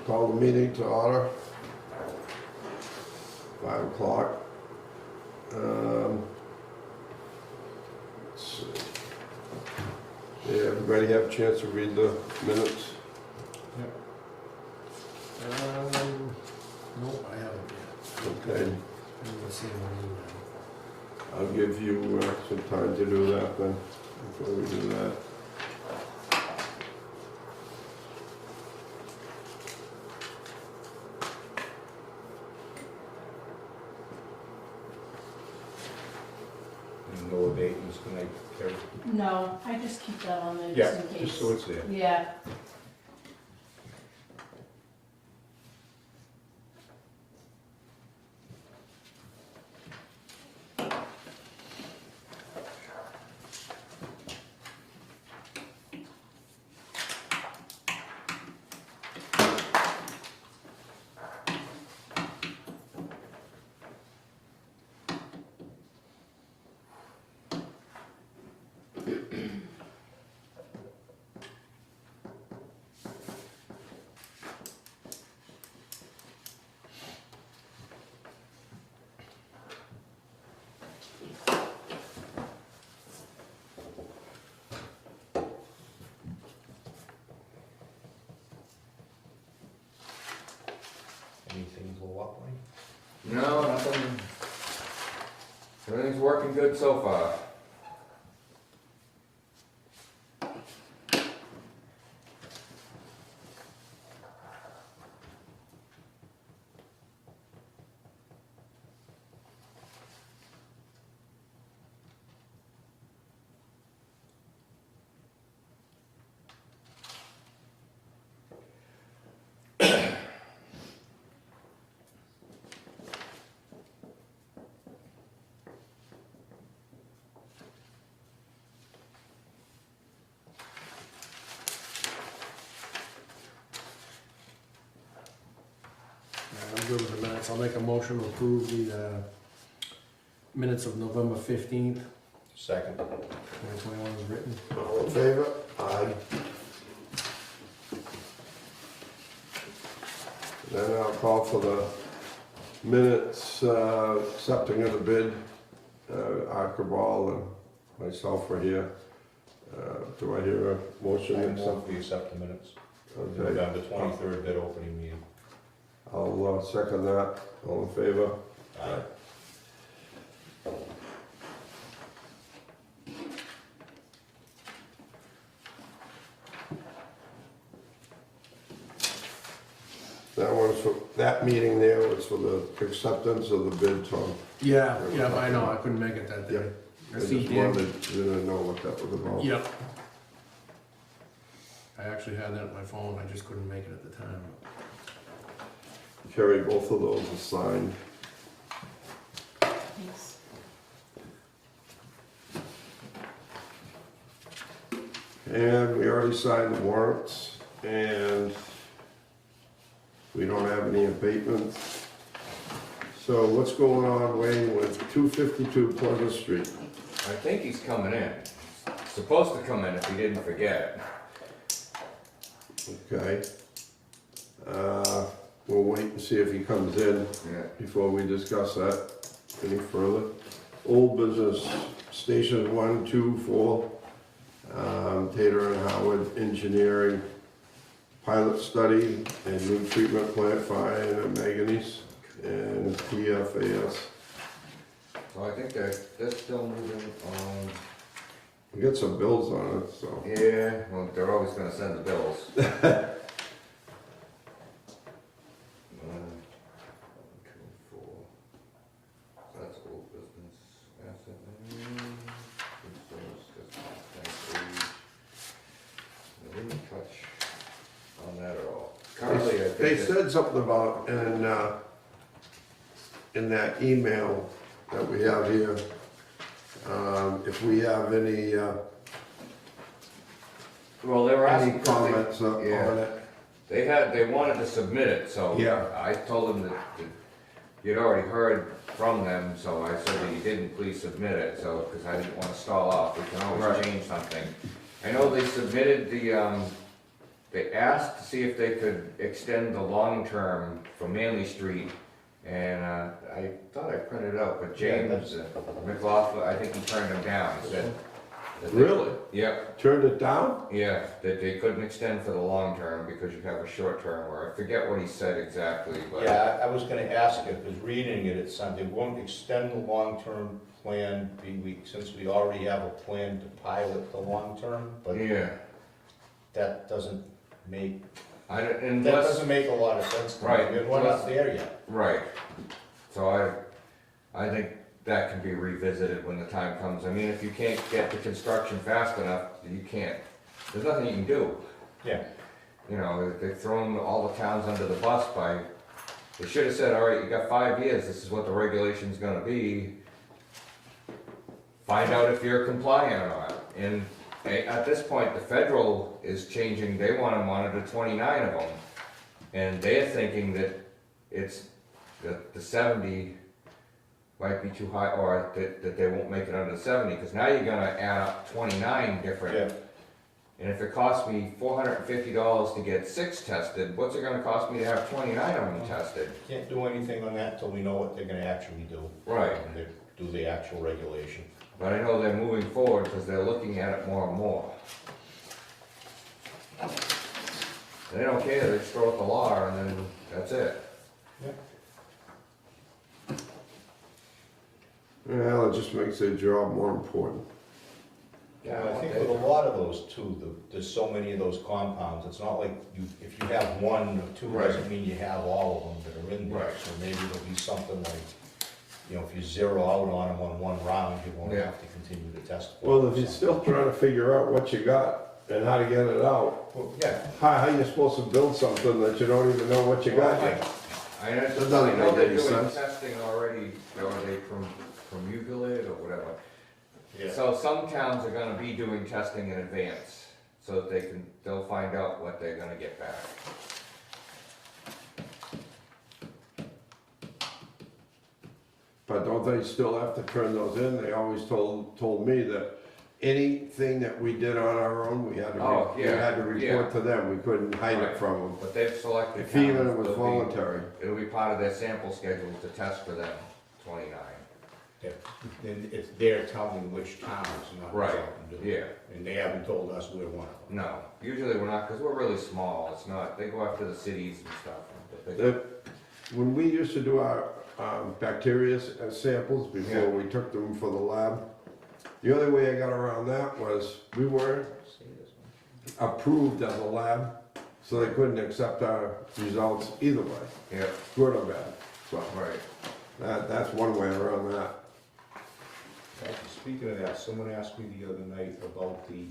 Call the meeting to order. 5 o'clock. Let's see. Yeah, everybody have a chance to read the minutes? Nope, I haven't yet. Okay, I'm gonna see one I'll give you some time to do that then, before we do that. And no abatements tonight, Carrie? No, I just keep that on there Yeah, just in case. just so it's there. Yeah. Anything go up like? No, nothing. Everything's working good so far. I'm good with the minutes. I'll make a motion to approve the minutes of November 15th, Second. 2021 as written. All in favor? Aye. Then I'll call for the minutes, accepting of the bid. Archibald and myself were here. Do I hear a motion? I to move accept? we accept the minutes. Okay. November 23rd bid opening meeting. I'll second that. All in favor? Aye. That one's for, that meeting there was for the acceptance of the bid, Tom. Yeah, I know, I couldn't make it that day. I I see just Dan. wanted, didn't know what that was about. Yep. I actually had that on my phone, I just couldn't make it at the time. Carrie, both of those are signed. Thanks. And we already signed the warrants, and we don't have any abatements. So what's going on, Wayne, with 252 Pleasant Street? I think he's coming in. Supposed to come in if he didn't forget. Okay. We'll wait and see if he comes in Yeah. before we discuss that any further. Old business, station 1, 2, 4, Tater and Howard Engineering, pilot study and new treatment plant for iron and manganese, and PFAS. So I think they're still moving on. We got some bills on it, so. Yeah, well, they're always gonna send the bills. 1, 2, 4. So that's old business. Asset management. Resource, that's age. They didn't touch on that at all. Currently, I think They it's- said something about, in that email that we have here, if we have any, well, they were any asking. comments on Yeah. it. They wanted to submit it, so Yeah. I told them that you'd already heard from them, so I said that you didn't, please submit it, so, because I didn't want to stall off, we can always Right. change something. I know they submitted they asked to see if they could extend the long term from Manley Street. And, I thought I printed it out, but James McLaughlin, I think he turned them down. He said that they- Really? Yep, Turned it down? yeah, that they couldn't extend for the long term because you have a short term, or I forget what he said exactly, but. Yeah, I was gonna ask you, because reading it, it's something, they won't extend the long-term plan, since we already have a plan to pilot the long-term, but Yeah, that doesn't make, that unless, doesn't make a lot of sense to me. Right. We're not there yet. right, so I think that can be revisited when the time comes. I mean, if you can't get the construction fast enough, you can't, there's nothing you can do. Yeah. You know, they've thrown all the towns under the bus by, they should have said, all right, you got 5 years, this is what the regulation's gonna be. Find out if you're compliant or not. And at this point, the federal is changing, they wanna monitor 29 of them. And they're thinking that it's, that the 70 might be too high, or that they won't make it under the 70, because now you're gonna add up 29 different. Yeah. And if it costs me $450 to get 6 tested, what's it gonna cost me to have 29 of them tested? Can't do anything on that until we know what they're gonna actually do. Right. When they do the actual regulation. But I know they're moving forward because they're looking at it more and more. They don't care, they just throw out the law and then that's it. Well, it just makes their job more important. Yeah, I think with a lot of those too, there's so many of those compounds, it's not like if you have one or two, Right. doesn't mean you have all of them that are in there. Right. So maybe there'll be something like, you know, if you zero out on them on one round, you won't Yeah. have to continue to test. for Well, them. if you're still trying to figure out what you got and how to get it out, Well, yeah, how you supposed to build something that you don't even know what you got yet? I know, That doesn't know make they're any doing sense. testing already, or are they from Euclid or whatever. yeah. So some towns are gonna be doing testing in advance, so that they'll find out what they're gonna get back. But don't they still have to turn those in? They always told me that anything that we did on our own, we had to, Oh, we yeah, had to report yeah. to them. We couldn't hide Right. it from them. But they've selected If towns. even it was that'll be- voluntary. It'll be part of their sample schedule to test for them, 29. Yeah. And it's their telling which towns, not Right, what to do. yeah. And they haven't told us we're one of them. No, usually we're not, because we're really small, it's not, they go after the cities and stuff. but they- When we used to do our bacteria samples before Yeah. we took them for the lab, the only way I got around that was we weren't approved as a lab, so they couldn't accept our results either way, Yeah, good or bad. So right. that's one way around that. Actually, speaking of that, someone asked me the other night about the,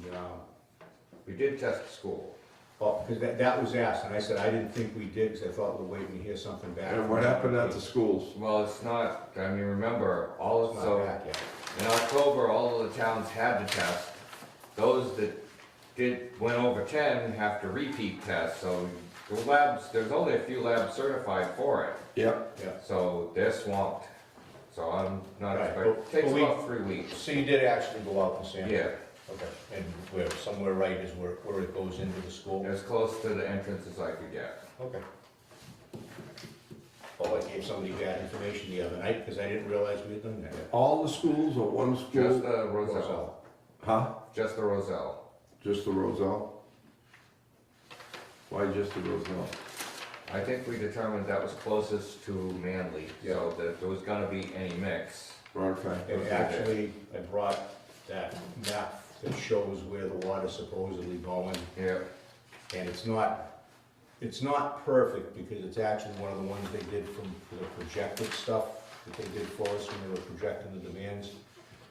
We did test the school. because that was asked, and I said I didn't think we did, because I thought we're waiting to hear something back. And what happened at the schools? Well, it's not, I mean, remember, all of, It's not so, back yet. in October, all of the towns had to test. Those that went over 10 have to repeat test, so the labs, there's only a few labs certified for it. Yep. Yeah. So they're swamped, so I'm not Right, expecting, but- it takes but we- about 3 weeks. So you did actually go out and sample? Yeah, Okay, and where, somewhere right is where it goes into the school? as close to the entrance as I could get. Okay. Well, I gave somebody bad information the other night, because I didn't realize we had done that. All the schools or one Just school? the Roselle, Huh? just the Roselle. Just the Roselle? Why just the Roselle? I think we determined that was closest to Manly, so that if there was gonna be any mix. Okay. And actually, I brought that map that shows where the water's supposedly going, Yeah, and it's not perfect, because it's actually one of the ones they did for the projected stuff that they did for us when they were projecting the demands.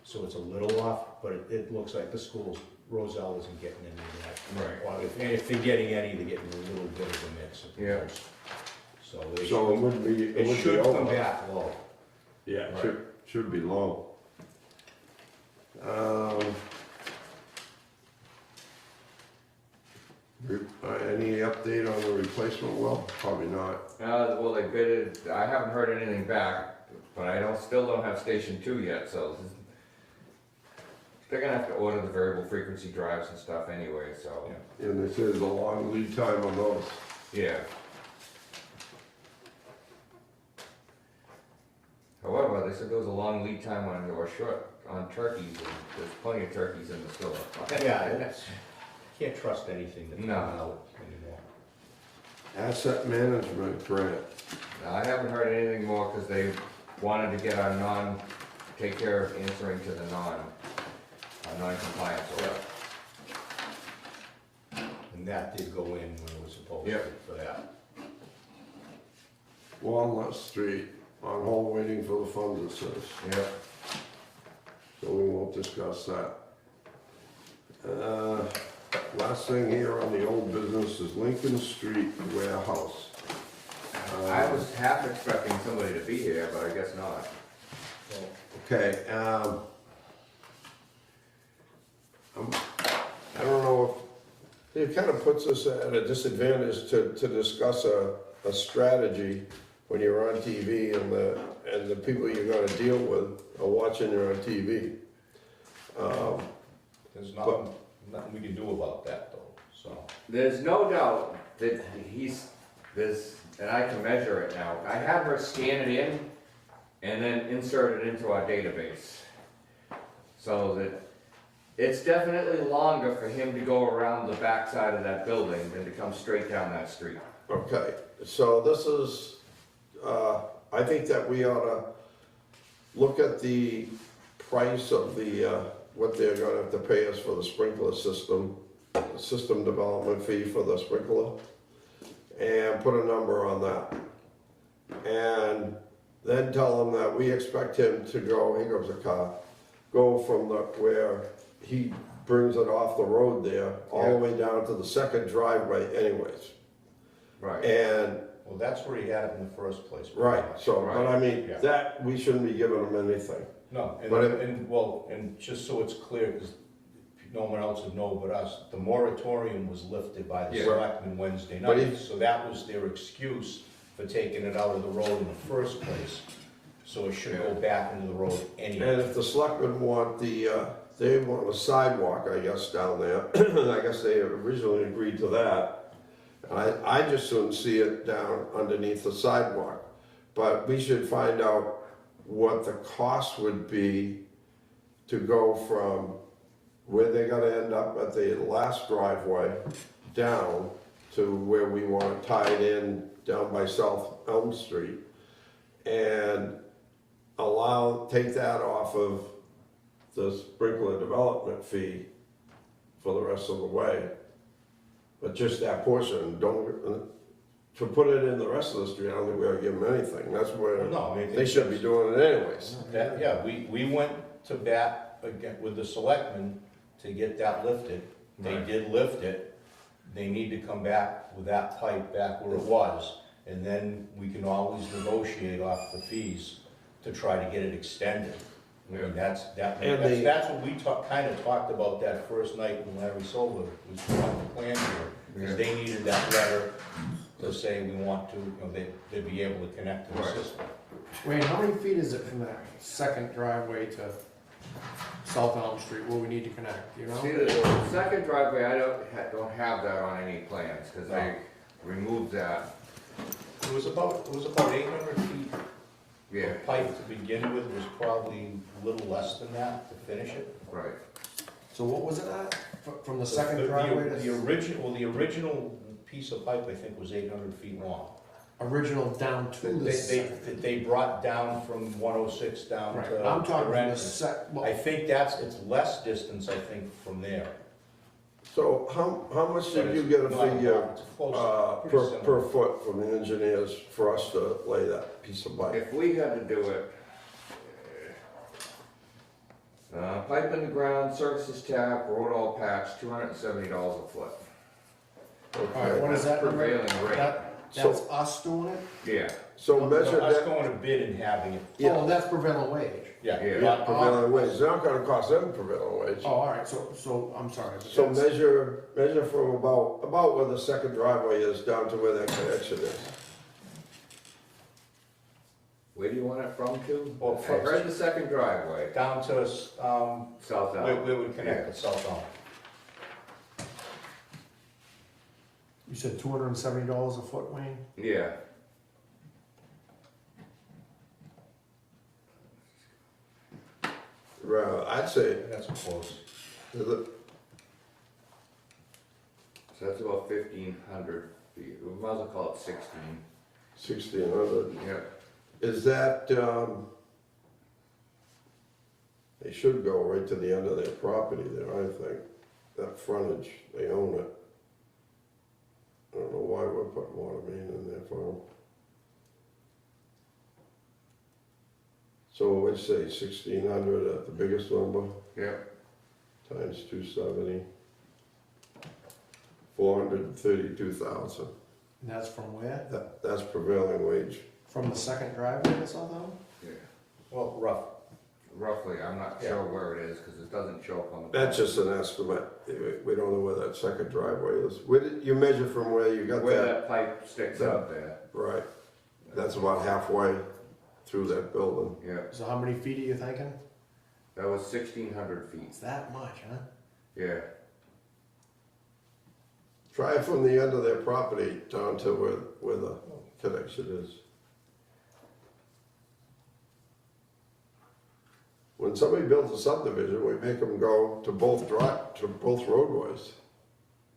So it's a little off, but it looks like the schools, Roselle isn't getting any of that. Right. Or if they're getting any, they're getting a little bit of a mix. at Yeah. most. So they So it should, wouldn't be, it it would be should come over. back low. Yeah, it Right. should be low. Any update on the replacement well? Probably not. well, they bid it, I haven't heard anything back, but I still don't have Station 2 yet, so they're gonna have to order the variable frequency drives and stuff anyway, so, And they say there's a long lead time on those. yeah. However, they said there was a long lead time on, or short, on turkeys, and there's plenty of turkeys in the store. Yeah, it's, can't trust anything that comes No. out anymore. Asset management grant. I haven't heard anything more, because they wanted to get our take care of answering to the non-compliance order. And that did go in when it was supposed to Yep. for that. Walnut Street, on hold waiting for the funds, it says. Yep. So we won't discuss that. Last thing here on the old business is Lincoln Street warehouse. I was half expecting somebody to be here, but I guess not. Okay, I don't know if, it kind of puts us at a disadvantage to discuss a strategy when you're on TV and the people you're gonna deal with are watching you on TV. There's nothing we can do about that though, so. There's no doubt that and I can measure it now. I had her scan it in and then insert it into our database. So that it's definitely longer for him to go around the backside of that building than to come straight down that street. Okay, so this is, I think that we ought to look at the price of the, what they're gonna have to pay us for the sprinkler system development fee for the sprinkler, and put a number on that. And then tell him that we expect him to go, here goes a car, go from where he brings it off the road there, all the way down to the second driveway anyways. Right. And Well, that's where he had it in the first place. right, so, but I mean, Yeah. that, we shouldn't be giving them anything. No, But and just so it's clear, because no one else would know but us, the moratorium was lifted by the Yeah. selectmen Wednesday But night, if- so that was their excuse for taking it out of the road in the first place. So it should go back into the road anyway. And if the selectmen want they want a sidewalk, I guess, down there, I guess they originally agreed to that. I just soon see it down underneath the sidewalk. But we should find out what the cost would be to go from where they're gonna end up at the last driveway down to where we want it tied in down by South Elm Street. And take that off of the sprinkler development fee for the rest of the way. But just that portion, to put it in the rest of the street, I don't think we ought to give them anything. That's where Well, no, I mean, they should be doing it anyways. That, yeah, we went to bat again with the selectmen to get that lifted. They Right. did lift it. They need to come back with that pipe back where it was. And then we can always negotiate off the fees to try to get it extended. I mean, that's what we kinda talked about that first night when Larry Silver was on the plan here. Because they needed that letter to say we want to, they'd be able to connect to the Right. system. Wayne, how many feet is it from that second driveway to South Elm Street where we need to connect, you know? See, the second driveway, I don't have that on any plans, because I removed that. It was about 800 feet. Yeah, The pipe to begin with was probably a little less than that to finish it. right. So what was it at? From the second driveway to? The original piece of pipe, I think, was 800 feet long. Original down to the second. They brought down from 106 down Right, to. I'm talking from the Renton. I think it's less distance, I think, from there. So how much But did you it's get a not figure long, it's close, pretty per similar. foot from the engineers for us to lay that piece of pipe? If we had to do it, pipe in the ground, services tap, road all patch, $270 a foot. Alright, what is that number? Prevailing rate. That's us doing it? Yeah, So No, measure us that, going to bid and having it, Oh, that's prevailing wage. yeah. Yeah. not- prevailing wage, it's not gonna cost them prevailing wage. Oh, alright, so, I'm sorry. but So that's- measure from about where the second driveway is down to where that connection is. Where do you want it from to? Well, I heard the second driveway, Down to, south where out. we would connect the south elm. You said $270 a foot, Wayne? Yeah, Right, I'd say, That's close. is it- so that's about 1,500 feet, we might as well call it 16. 1,600. Yeah, Is that, they should go right to the end of their property there, I think. That frontage, they own it. I don't know why we're putting water main in there for them. So we'd say 1,600 at the biggest number, yeah, times 270. 432,000. And that's from where? That's prevailing wage. From the second driveway to South Elm? yeah. Well, rough. Roughly, I'm not sure where it is, because it doesn't show up on the. That's just an estimate. We don't know where that second driveway is. Where did you measure from where you got Where that? that pipe sticks out there. Right. That's about halfway through that building. Yeah, So how many feet are you thinking? that was 1,600 feet, It's that much, huh? yeah. Try it from the end of their property down to where the connection is. When somebody builds a subdivision, we make them go to both roadways.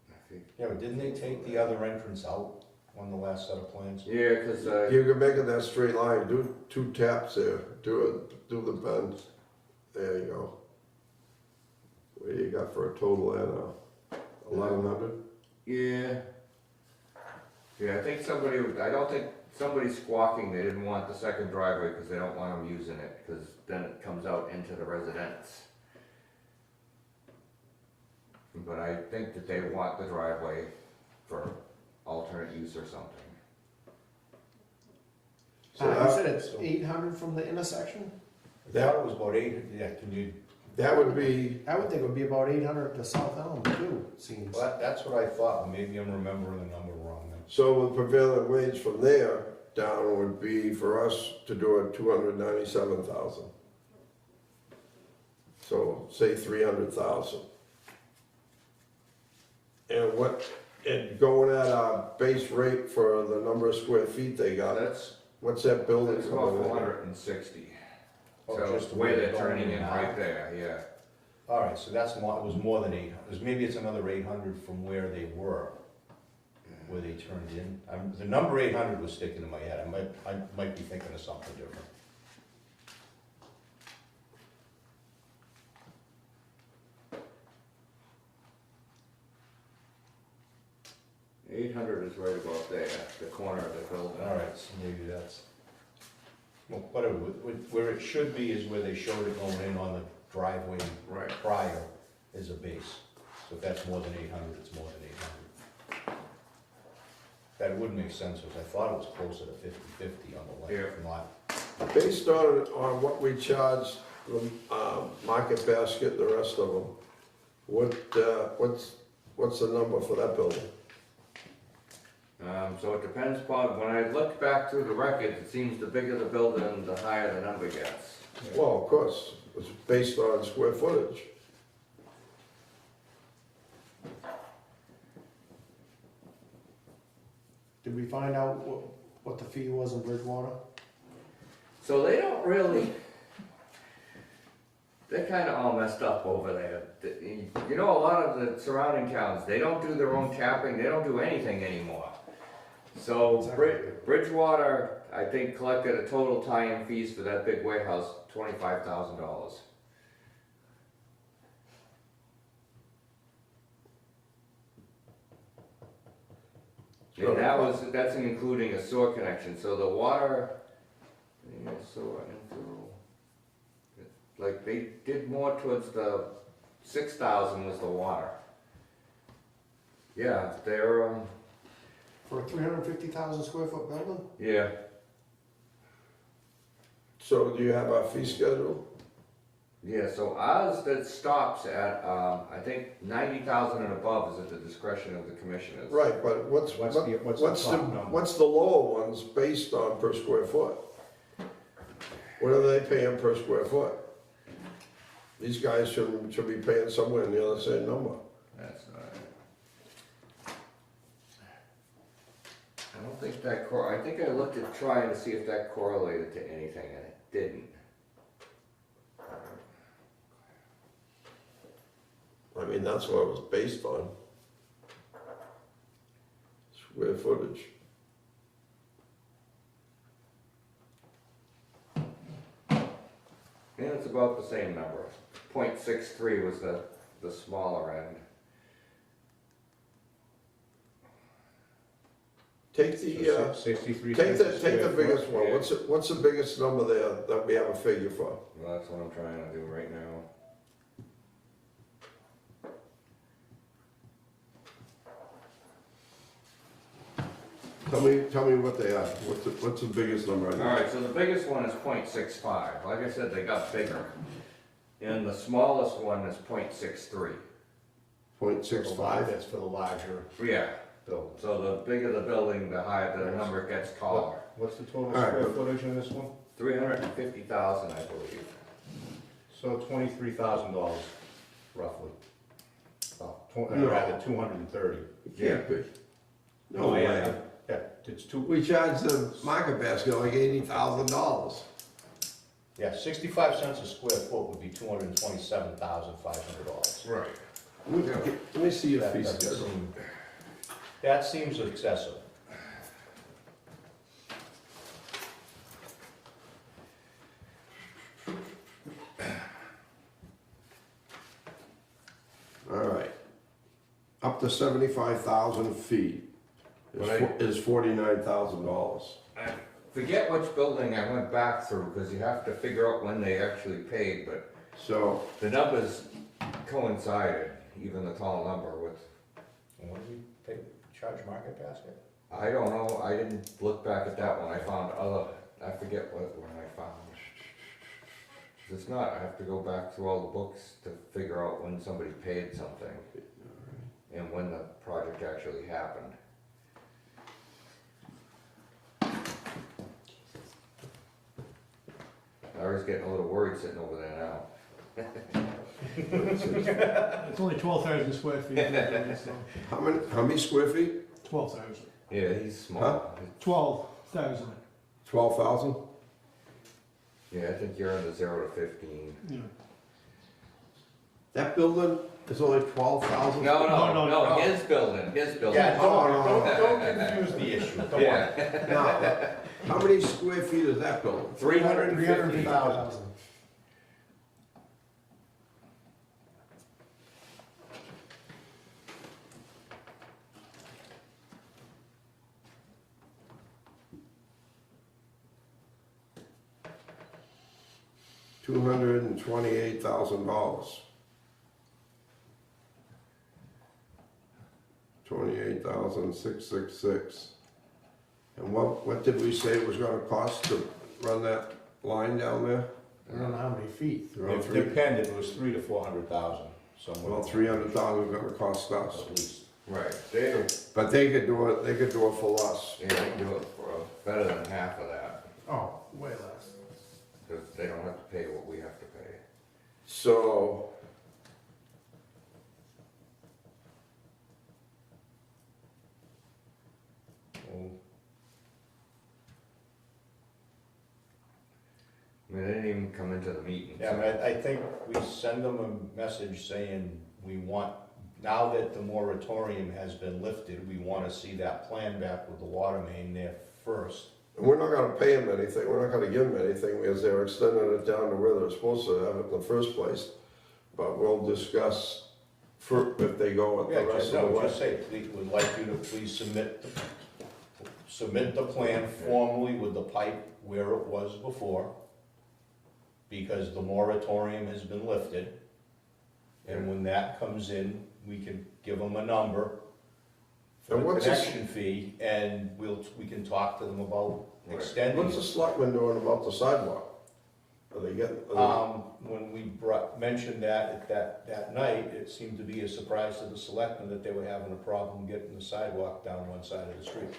I think. Yeah, but didn't they take the other entrance out on the last set of plans? Yeah, because, You can make it that straight line, do 2 taps there, do the bends. There you go. What do you got for a total there now? 1,100? yeah. Yeah, I think I don't think somebody's squawking, they didn't want the second driveway because they don't want them using it, because then it comes out into the residence. But I think that they want the driveway for alternate use or something. So You that- said it's 800 from the intersection? I thought it was about 8, yeah, can you, That would be, I would think it would be about 800 to South Elm too, it seems. well, that's what I thought, but maybe I'm remembering the number wrong then. so the prevailing wage from there down would be for us to do it 297,000. So say 300,000. And going at our base rate for the number of square feet they got, what's that building That's about coming in? 460. Oh, So just where they're going turning in now. right there, yeah. All right, so that's more, it was more than 800, maybe it's another 800 from where they were, where they turned in. The number 800 was sticking in my head, I might be thinking of something different. $800 is right about there, the corner of the building. All right, so maybe that's, well, whatever, where it should be is where they showed it going in on the driveway Right. prior is a base. So if that's more than 800, it's more than 800. That would make sense, because I thought it was closer to 50/50 on the left lot. Based on what we charge the Market Basket and the rest of them, what's the number for that building? So it depends upon, when I looked back through the records, it seems the bigger the building, the higher the number gets. Well, of course, it's based on square footage. Did we find out what the fee was in Bridgewater? So they don't really, they're kind of all messed up over there. You know, a lot of the surrounding towns, they don't do their own tapping, they don't do anything anymore. So Bridgewater, I think, collected a total tie-in fees for that big warehouse, $25,000. And that's including a sewer connection, so the water, yeah, sewer inflow, like they did more towards the 6,000 was the water. Yeah, they're, For a 350,000 square foot building? yeah, So do you have our fee schedule? yeah, so ours that stops at, I think 90,000 and above is at the discretion of the commissioners. Right, but what's What's the top number? the lower ones based on per square foot? What are they paying per square foot? These guys should be paying somewhere near the same number. That's not it. I don't think that I think I looked at trying to see if that correlated to anything, and it didn't. I mean, that's what it was based on. Square footage. Yeah, it's about the same number. 0.63 was the smaller end. Take the, 63 take cents a the square biggest foot. one. Yeah. What's the biggest number there that we have a figure for? Well, that's what I'm trying to do right now. Tell me what they are. What's the biggest number? Alright, so the biggest one is 0.65. Like I said, they got bigger. And the smallest one is 0.63. 0.65. That's for the larger Yeah, building. so the bigger the building, the higher the number gets taller. What's the total All right, square but- footage in this one? 350,000, I believe. So $23,000 roughly. No. Rather 230. It can't be. No Oh, way. Yeah, it's two, We charge the market basket like $80,000. yeah, 65 cents a square foot would be $227,500. Right. Let me see your That fee doesn't schedule. seem, that seems excessive. All right. Up to 75,000 feet Right. is $49,000. I forget which building I went back through, because you have to figure out when they actually paid, but So, the numbers coincided, even the tall number with, And what do we pay, charge market basket? I don't know, I didn't look back at that one, I found other, I forget what one I found. It's not, I have to go back through all the books to figure out when somebody paid something, and when the project actually happened. I was getting a little worried sitting over there now. It's only 12,000 square feet. So how many square feet? 12,000. Yeah, he's small. 12,000. 12,000? Yeah, I think you're under 0 to 15. Yeah. That building is only 12,000? No, No. his building. Yeah, Oh, don't confuse the issue, come on. Yeah, No. How many square feet is that building? 350,000. $228,000. 28,666. And what did we say it was gonna cost to run that line down there? I don't know how many feet. Around It three, depended, it was 300,000 to 400,000, somewhere. well, 300,000 is gonna cost us. At least. Right, they But they could do it for us. can do it for better than half of that, Oh, way less. because they don't have to pay what we have to pay. So. Well, I mean, they didn't even come into the meeting. Yeah, I mean, I think we send them a message saying we want, now that the moratorium has been lifted, we wanna see that plan back with the water main there first. We're not gonna pay them anything, we're not gonna give them anything, because they're extending it down to where they're supposed to have it in the first place. But we'll discuss if they go with Yeah, the rest just, of the no, way. just say, please, would like you to please submit the plan formally with the pipe where it was before, because the moratorium has been lifted. And when that comes in, we can give them a number for And the what's this- connection fee, and we can talk to them about Right. extending. What's the selectmen doing about the sidewalk? Are they getting, When we mentioned that night, it seemed to be a surprise to the selectmen that they were having a problem getting the sidewalk down one side of the street.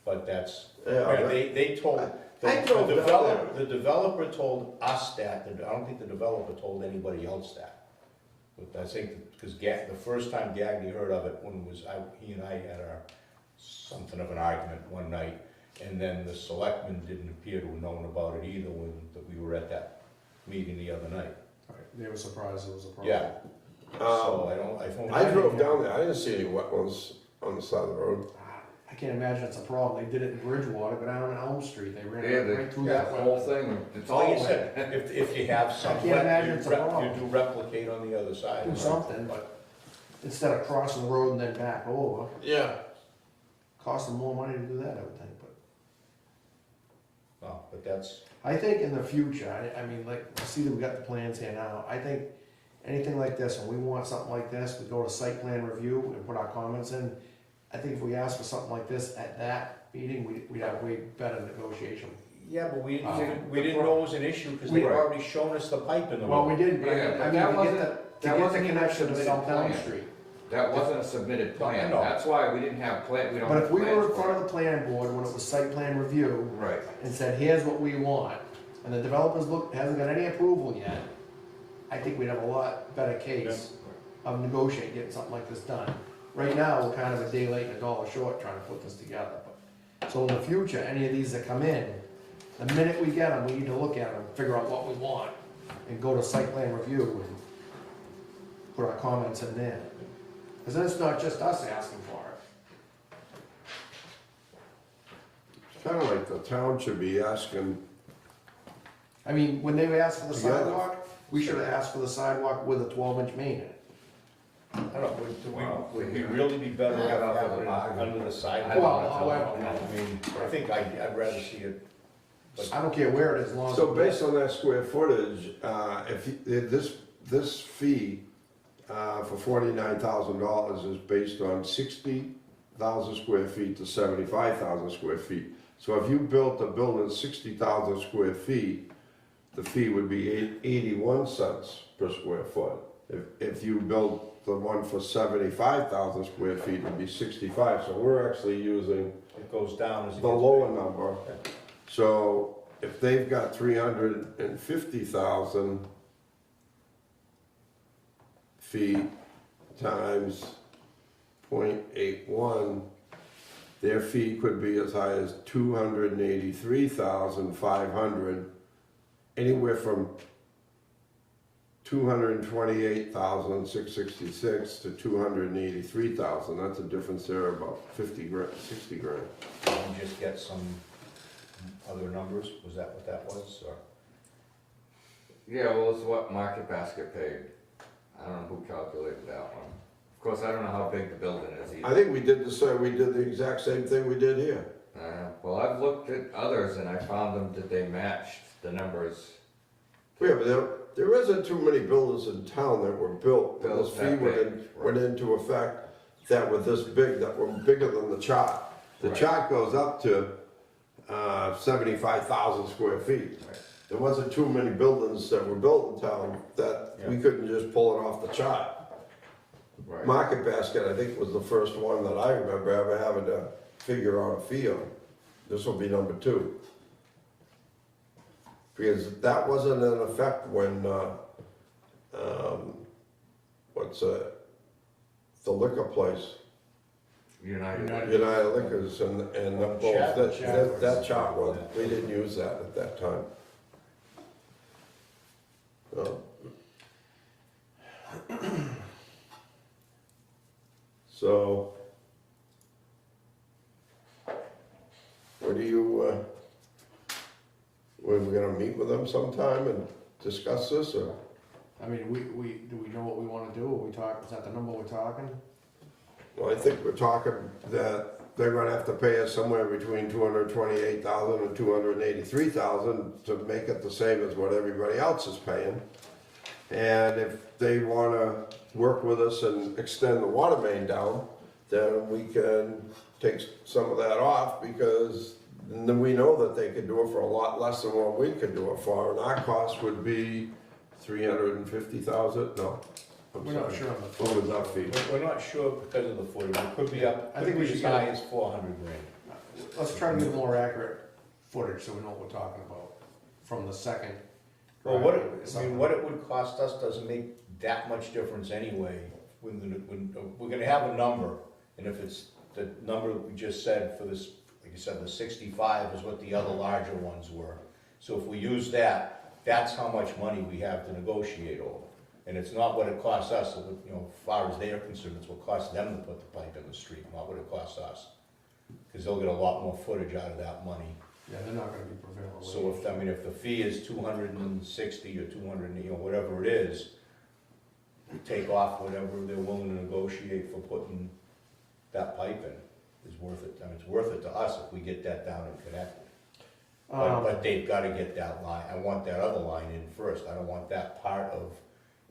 But that's, Yeah, they told, I drove The down developer, the developer told us that, I don't think the developer told anybody else that. But I think, because the first time Gagny heard of it, when was, he and I had something of an argument one night, and then the selectmen didn't appear to have known about it either when we were at that meeting the other night. Okay, they were surprised it was a problem. Yeah. So I drove down there, I didn't see any wetlands on the side of the road. I can't imagine it's a problem. They did it in Bridgewater, go down on Elm Street, they ran it right through Yeah, that the whole wetland. thing, it's Like all you wet. said, if you have some, can't imagine it's a problem. you do replicate on the other side. Do something, but instead of crossing the road and then back over, Yeah. cost them more money to do that, I would think, but. No, but that's, I think in the future, I mean, like, I see that we got the plans here now, I think anything like this, when we want something like this, we go to site plan review and put our comments in. I think if we ask for something like this at that meeting, we'd have way better negotiation. yeah, but we Wow. didn't know it was an issue because We- they'd already shown us the pipe in the Well, road. we did, but Yeah, but I that mean, to wasn't- get that the wasn't even connection to submitted South Elm plan. Street. That wasn't a submitted plan, that's why we didn't have plan, we don't But have if we were in plans front for of the plan board when it was site plan review it. Right, and said, here's what we want, and the developer's hasn't got any approval yet, I think we'd have a lot better case of negotiating, getting something like this done. Right now, we're kind of a day late and a dollar short trying to put this together. So in the future, any of these that come in, the minute we get them, we need to look at them, figure out what we want, and go to site plan review and put our comments in there. Because then it's not just us asking for it. It's kinda like the town should be asking, I mean, when they asked for the Together. sidewalk, we should have asked for the sidewalk with a 12-inch main in it. I don't know, Wow. would we really be better Yeah, off that's having it a- under the sidewalk? Well, I don't know. I mean, I think I'd rather see it, I don't care where it is, as long as. so based on that square footage, this fee, for $49,000 is based on 60,000 square feet to 75,000 square feet. So if you built a building 60,000 square feet, the fee would be 81 cents per square foot. If you built the one for 75,000 square feet, it would be 65. So we're actually using it goes down as it the gets lower bigger. number. So if they've got 350,000 feet times 0.81, their fee could be as high as 283,500, anywhere from 228,666 to 283,000. That's a difference there of about 50 grand, 60 grand. And just get some other numbers, was that what that was, or? yeah, well, it's what Market Basket paid, I don't know who calculated that one. Of course, I don't know how big the building is either. I think we did the exact same thing we did here. Well, I've looked at others and I found them that they matched the numbers. Yeah, but there isn't too many buildings in town that were built when this Built fee that went big, into effect that were this big, that were bigger than the chart. The Right. chart goes up to 75,000 square feet. Right. There wasn't too many buildings that were built in town that we couldn't just pull it off the chart. Right. Market Basket, I think, was the first one that I remember ever having to figure out a fee on. This will be number 2. Because that wasn't in effect when, the liquor place, United. United Liquors and that chart was, we didn't use that at that time. So, what do you, we're gonna meet with them sometime and discuss this, or? I mean, do we know what we wanna do? Are we talking, is that the number we're talking? Well, I think we're talking that they're gonna have to pay us somewhere between 228,000 and 283,000 to make it the same as what everybody else is paying. And if they wanna work with us and extend the water main down, then we can take some of that off, because then we know that they could do it for a lot less than what we could do it for, and our cost would be 350,000, no. I'm We're not sorry. sure on the What was that fee? We're not sure because of the footage, it could be up, I could think we be should as get high a- as 400 grand. Let's try to get a more accurate footage, so we know what we're talking about, from the second. Well, driveway, what it would cost us doesn't make that much difference anyway. When we're gonna have a number, and if it's the number we just said for this, like you said, the 65 is what the other larger ones were. So if we use that, that's how much money we have to negotiate over. And it's not what it costs us, you know, as far as they're concerned, it's what it costs them to put the pipe in the street, not what it costs us. Because they'll get a lot more footage out of that money. Yeah, they're not gonna be prevailing. So if, I mean, if the fee is 260 or 200, you know, whatever it is, we take off whatever they're willing to negotiate for putting that pipe in, is worth it. I mean, it's worth it to us if we get that down and connected. But they've gotta get that line, I want that other line in first, I don't want that part of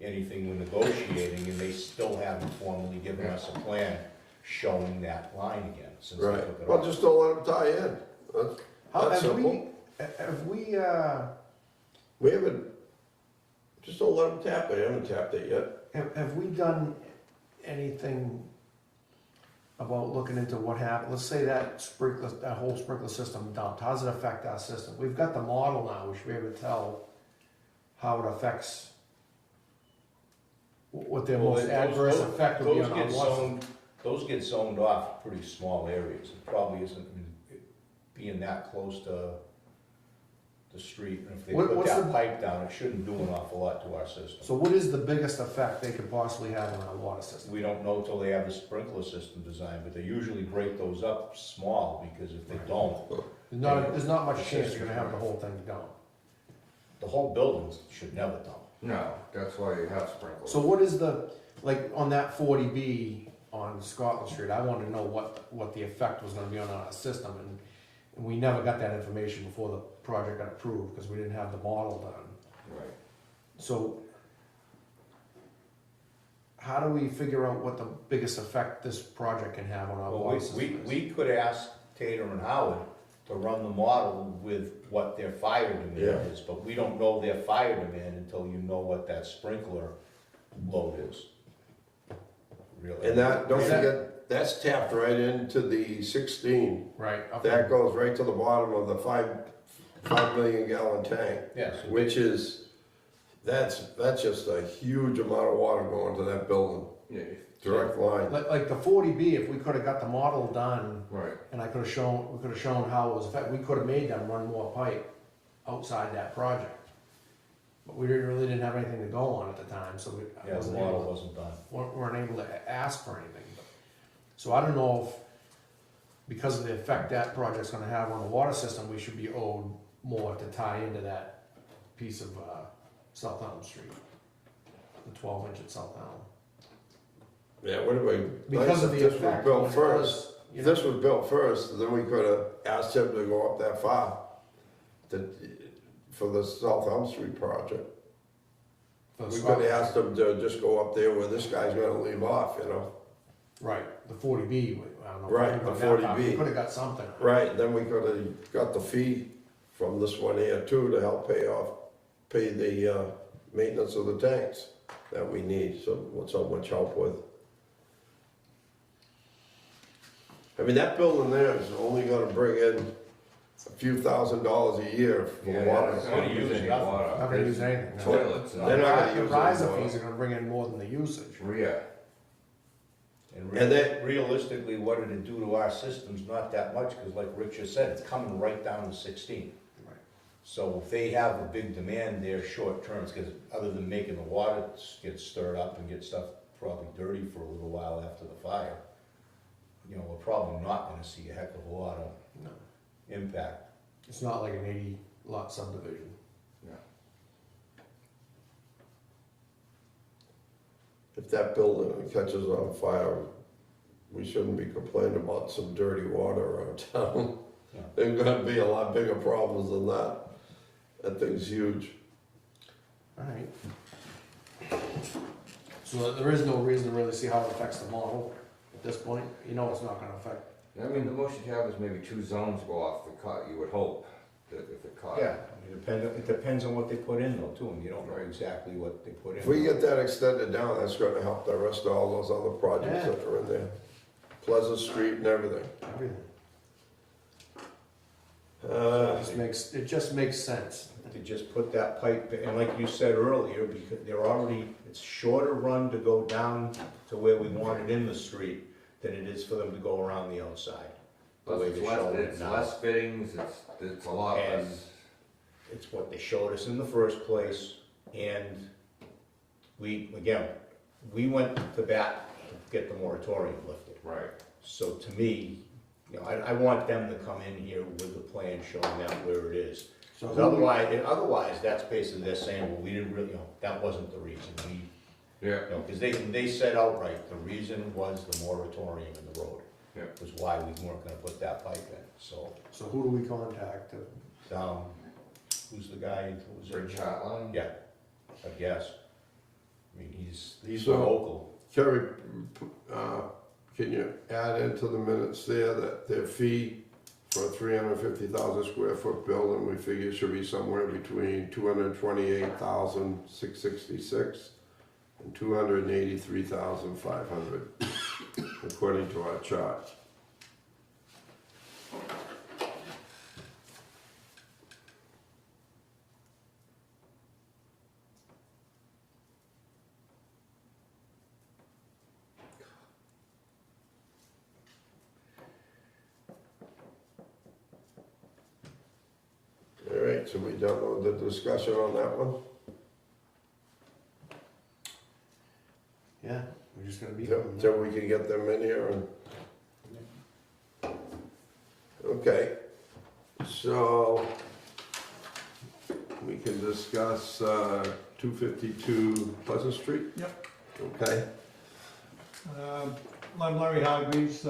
anything we're negotiating, and they still haven't formally given us a plan showing that line again, since they Right, took it well, off. just don't let them tie in. That's simple. Have we, We haven't, just don't let them tap it, they haven't tapped it yet. have we done anything about looking into what happened? Let's say that sprinkler, that whole sprinkler system dumped, how does it affect our system? We've got the model now, we should be able to tell how it affects, what their Well, most adverse effect would be on our water. Those get zoned off pretty small areas, it probably isn't, I mean, being that close to the street, and if they put What's that the- pipe down, it shouldn't do an awful lot to our system. So what is the biggest effect they could possibly have on our water system? We don't know till they have the sprinkler system designed, but they usually break those up small, because if they don't, There's not much chance you're gonna have the whole thing going. the whole building should never dump. No, that's why you have sprinklers. So what is the, like, on that 40B on Scotland Street, I wanted to know what the effect was gonna be on our system, and we never got that information before the project got approved, because we didn't have the model done. Right. So, how do we figure out what the biggest effect this project can have on our Well, water system? we could ask Tater and Howard to run the model with what their fire demand Yeah. is, but we don't know their fire demand until you know what that sprinkler load is. Really. And that, don't Is that- forget, that's tapped right into the 16. Right, okay. That goes right to the bottom of the 5 million gallon tank, Yeah, so which is, that's just a huge amount of water going to that building, Yeah, direct line. Like the 40B, if we could've got the model done, right. and we could've shown how it was affected, we could've made them run more pipe outside that project. But we really didn't have anything to go on at the time, so we yeah, the wasn't model able, wasn't done. weren't able to ask for anything. So I don't know if, because of the effect that project's gonna have on the water system, we should be owed more to tie into that piece of, South Elm Street. The 12-inch at South Elm. Yeah, what about, Because of the this was effect. built when it first. does, you If know, this was built first, then we could've asked him to go up that far for the South Elm Street project. for the We Scotland- could've asked him to just go up there where this guy's gonna leave off, you know? Right, the 40B, I don't know. if Right, we the got that far. 40B. We could've got something. Right, then we could've got the fee from this one here too to help pay the, maintenance of the tanks that we need, so much help with. I mean, that building there is only gonna bring in a few $1,000s a year for Yeah, water. it's not use any water. Not gonna use anything. no. Toilets, They're not The gonna use any riser water. fees are gonna bring in more than the usage. Yeah, And And that- realistically, what it'd do to our system's not that much, because like Rich just said, it's coming right down to 16. Right. So if they have a big demand there short term, because other than making the water get stirred up and get stuff probably dirty for a little while after the fire, you know, we're probably not gonna see a heck of a lot of No. impact. It's not like an 80-lot subdivision. yeah. If that building catches on fire, we shouldn't be complaining about some dirty water around town. Yeah. There's gonna be a lot bigger problems than that. That thing's huge. Alright. So there is no reason to really see how it affects the model at this point. You know it's not gonna affect. I mean, the most you'd have is maybe 2 zones go off the cut, you would hope, that if it caught. Yeah, it depends on what they put in though too, and you don't know exactly what they put in. If we get that extended down, that's gonna help the rest of all those other projects Yeah. that are in there. Pleasant Street and everything. Everything. It just makes sense. To just put that pipe, and like you said earlier, because they're already, it's shorter run to go down to where we want it in the street than it is for them to go around the outside. The Plus way it's they're less, showing it it's now. less fittings, it's a lot And less. it's what they showed us in the first place, and we went to bat to get the moratorium lifted. Right. So to me, you know, I want them to come in here with the plan showing that where it is. So 'Cause who do we- otherwise, that's basically they're saying, well, we didn't really, you know, that wasn't the reason. Yeah. You know, because they said outright, the reason was the moratorium in the road. Yeah. Was why we weren't gonna put that pipe in, so, So who do we contact? who's the guy, who was Bridge it? Hotline? Yeah, I guess. I mean, he's So- local. Kerry, can you add into the minutes there that their fee for a 350,000 square foot building, we figure should be somewhere between 228,666 and 283,500, according to our chart. All right, so we done with the discussion on that one? Yeah, we're just gonna meet Till them. till we can get them in here and. Okay, so we can discuss 252 Pleasant Street? Yep. Okay, I'm Larry Hargreaves,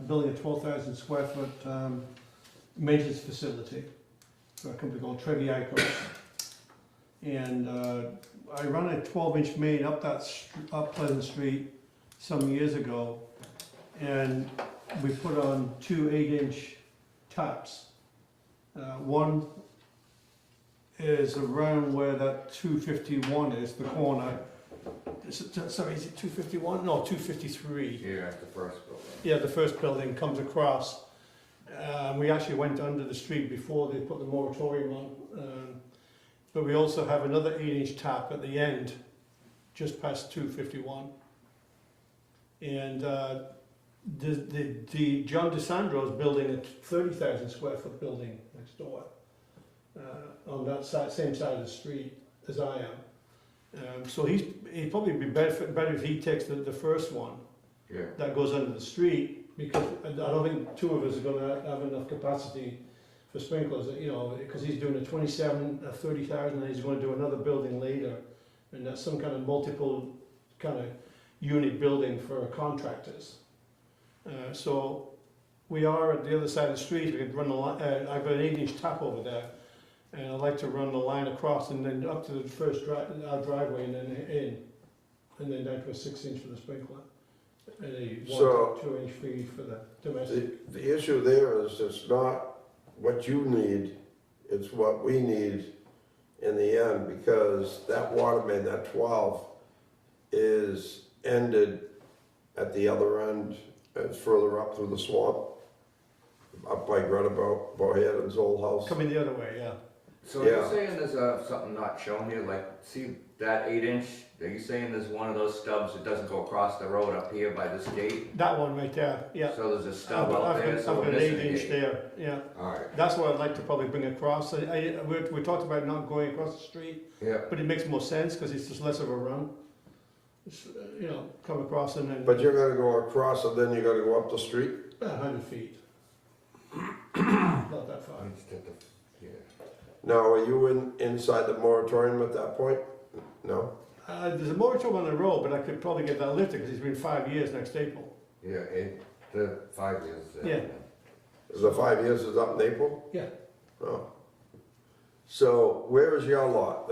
building a 12,000 square foot maintenance facility for a company called Treviaco. And I run a 12-inch main up Pleasant Street some years ago, and we put on two 8-inch taps. One is around where that 251 is, the corner. Sorry, is it 251? No, 253. Here at the first building. Yeah, the first building comes across. We actually went under the street before they put the moratorium on. But we also have another 8-inch tap at the end, just past 251. And the John DeSandro is building a 30,000 square foot building next door on that same side of the street as I am. So he'd probably be better if he takes the first one Yeah. that goes under the street, because I don't think two of us are gonna have enough capacity for sprinklers, you know, because he's doing a 30,000, and he's gonna do another building later, and that's some kind of multiple kind of unit building for contractors. So we are at the other side of the street. We could run I've got an 8-inch tap over there, and I'd like to run the line across and then up to the first our driveway and then in, and then down to a 6-inch for the sprinkler, and a 1 So- to 2-inch feed for the domestic. the issue there is it's not what you need, it's what we need in the end, because that water main, that 12, is ended at the other end. It's further up through the swamp, up by Greta Bohanon's old house. Coming the other way, yeah. So Yeah. you're saying there's something not shown here, like, see that 8-inch, are you saying there's one of those stubs that doesn't go across the road up here by this gate? That one right there, yeah. So there's a stub I've out there, got so we're an missing a 8-inch gate. there, yeah. Alright, That's what I'd like to probably bring across. We talked about not going across the street, yeah, but it makes more sense because it's just less of a run. Just, you know, come across and then But you're gonna go across and then you're gonna go up the street? 100 feet. Not that far. yeah. Now, are you inside the moratorium at that point? No? There's a moratorium on the road, but I could probably get that lifted because it's been 5 years next April. Yeah, the 5 years. Yeah. The 5 years is up in April? Yeah. Oh. So where is your lot?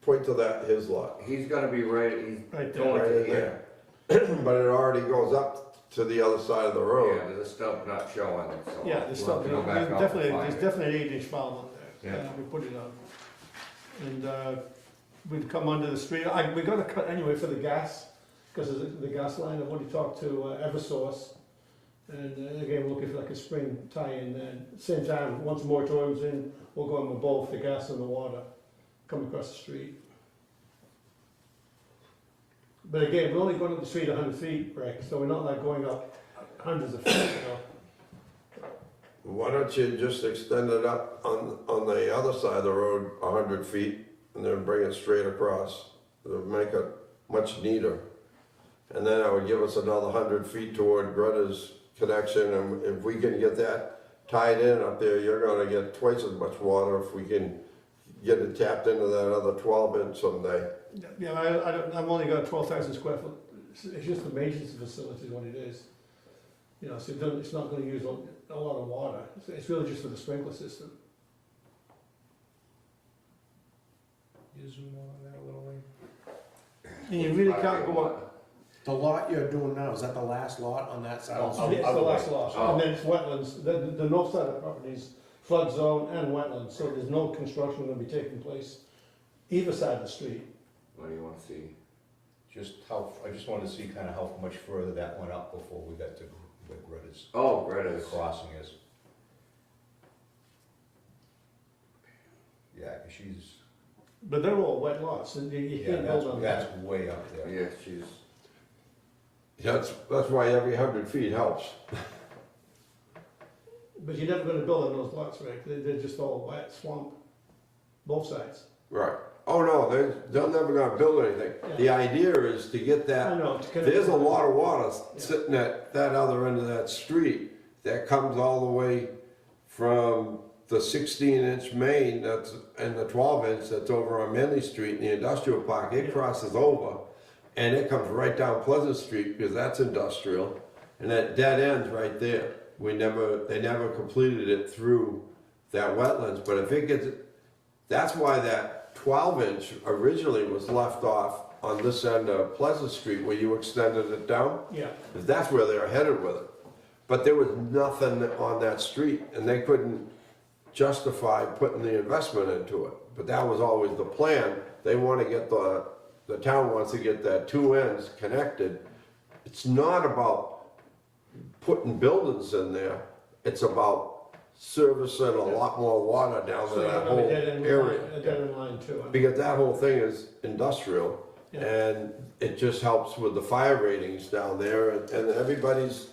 Point to that, his lot. He's gonna be right, he's Right there. going Right to in here. But it already goes up to the other side of the Yeah, road. there's a stub not showing, so. Yeah, we'll there's have to go back out and definitely find there's it. definitely an 8-inch valve on there. Yeah. We put it on, and we'd come under the street. We got to cut anyway for the gas because of the gas line. I've already talked to EverSource, and again we're looking for like a a spring tie-in then. Same time, once the moratorium's in, we'll go in with both the gas and the water, come across the street. But again, we're only going up the street 100 feet, Rick, so we're not like going up hundreds of feet, you know. Why don't you just extend it up on the other side of the road 100 feet and then bring it straight across? It'll make it much neater. And then that would give us another 100 feet toward Greta's connection, and if we can get that tied in up there, you're gonna get twice as much water if we can get it tapped into that other 12-inch someday. Yeah, I've only got a 12,000 square foot, it's just a maintenance facility is what it is. You know, so it's not gonna use a lot of water, it's really just for the sprinkler system. You zoom on that a little way? And you really can't go up. The lot you're doing now, is that the last lot on that side? Oh, It's the last lot, Oh. and then it's wetlands, the north side of the property is flood zone and wetlands, so there's no construction gonna be taking place either side of the street. What do you wanna see? I just wanted to see kind of how much further that went up before we got to where Greta's Oh, Greta's. crossing is. Yeah, 'cause she's, But they're all wet lots, and you yeah, can't build on that. that's way up there. Yeah, she's, That's why every 100 feet helps. But you're never gonna build on those lots, Rick, they're just all wet swamp, both sides. Right. Oh, no, they're never gonna build anything. The idea is to get I that, know. to connect- there's a lot of water sitting at that other end of that street that comes all the way from the 16-inch main that's, and the 12-inch that's over on Manley Street in the industrial park. It crosses over and it comes right down Pleasant Street because that's industrial. And that dead ends right there. They never completed it through that wetlands, but if it gets, that's why that 12-inch originally was left off on this end of Pleasant Street where you extended it down. Yeah, 'Cause that's where they were headed with it. But there was nothing on that street and they couldn't justify putting the investment into it. But that was always the plan. They want to get the town wants to get that two ends connected. It's not about putting buildings in there. It's about servicing a lot more water down to so you're that gonna whole dead end area. line, a dead end line too. I mean. Because that whole thing is industrial, Yeah. and it just helps with the fire ratings down there, and everybody's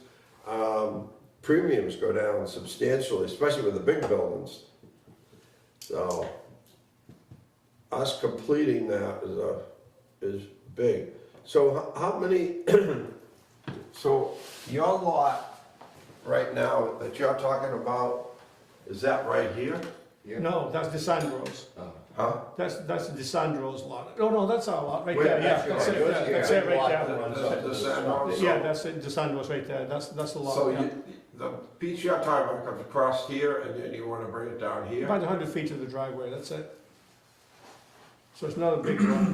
premiums go down substantially, especially with the big buildings. So, us completing that is big. So how many, so your lot right now that you're talking about, is that right here? yeah. No, that's DeSandro's. Oh. Huh? That's DeSandro's lot. Oh, no, that's our lot, right Wait, there, yeah, that's that's it, yours. yeah, that's it right there. The Sandro's? Yeah, that's it, DeSandro's right there, that's the So lot, yeah. the piece you're talking about comes across here, and then you wanna bring it down here? About 100 feet to the driveway, that's it. So it's not a big lot.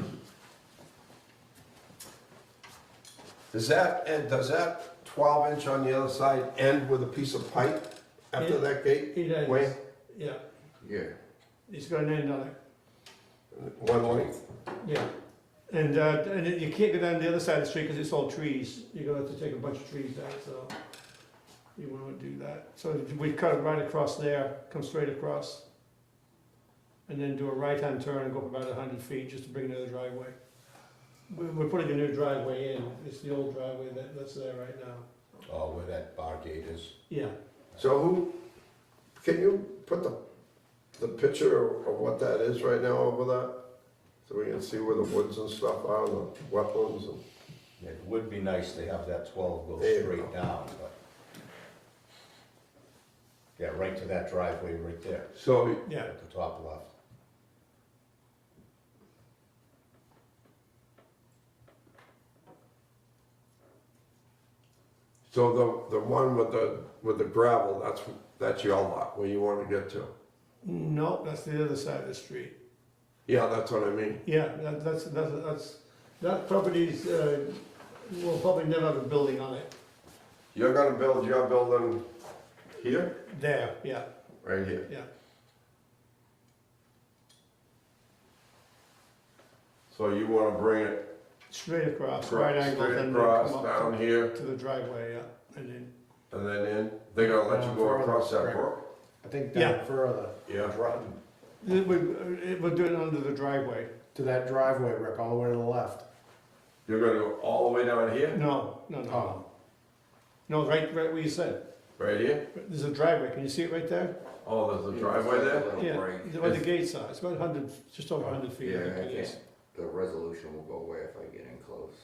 Does that 12-inch on the other side end with a piece of pipe after Yeah. that gate? It ends, Wayne? yeah, Yeah. it's got an end on it, One length? yeah. And you can't go down the other side of the street because it's all trees. You're gonna have to take a bunch of trees down, so you wanna do that. So we cut it right across there, come straight across, and then do a right-hand turn and go up about 100 feet just to bring it to the driveway. We're putting a new driveway in. It's the old driveway that's there right now. Oh, where that bar gate is. Yeah. So can you put the picture of what that is right now over that? So we can see where the woods and stuff are, and the wetlands and, It would be nice to have that 12 go There you straight go. down, but. Yeah, right to that driveway right there, so Yeah. at the top left. So the one with the gravel, that's your lot, where you wanna get to? No, that's the other side of the street. Yeah, that's what I mean. Yeah, that property's, will probably never have a building on it. You're gonna build your building here? There, yeah, Right here. yeah. So you wanna bring it Straight across, right angle, straight then across come down up here? to the driveway, yeah, and then, and then in, they're gonna let you go Further, across that right. brook? I think Yeah. down further, Yeah. We're doing it under the driveway. to that driveway, Rick, all the way to the left. You're gonna go all the way down here? No. Oh, No, right where you said. Right here? There's a driveway, can you see it right there? Oh, there's a driveway there? Little Yeah, break. where the gates are, it's about 100, just over 100 feet. Yeah, I think I it is. can't, the resolution will go away if I get in close.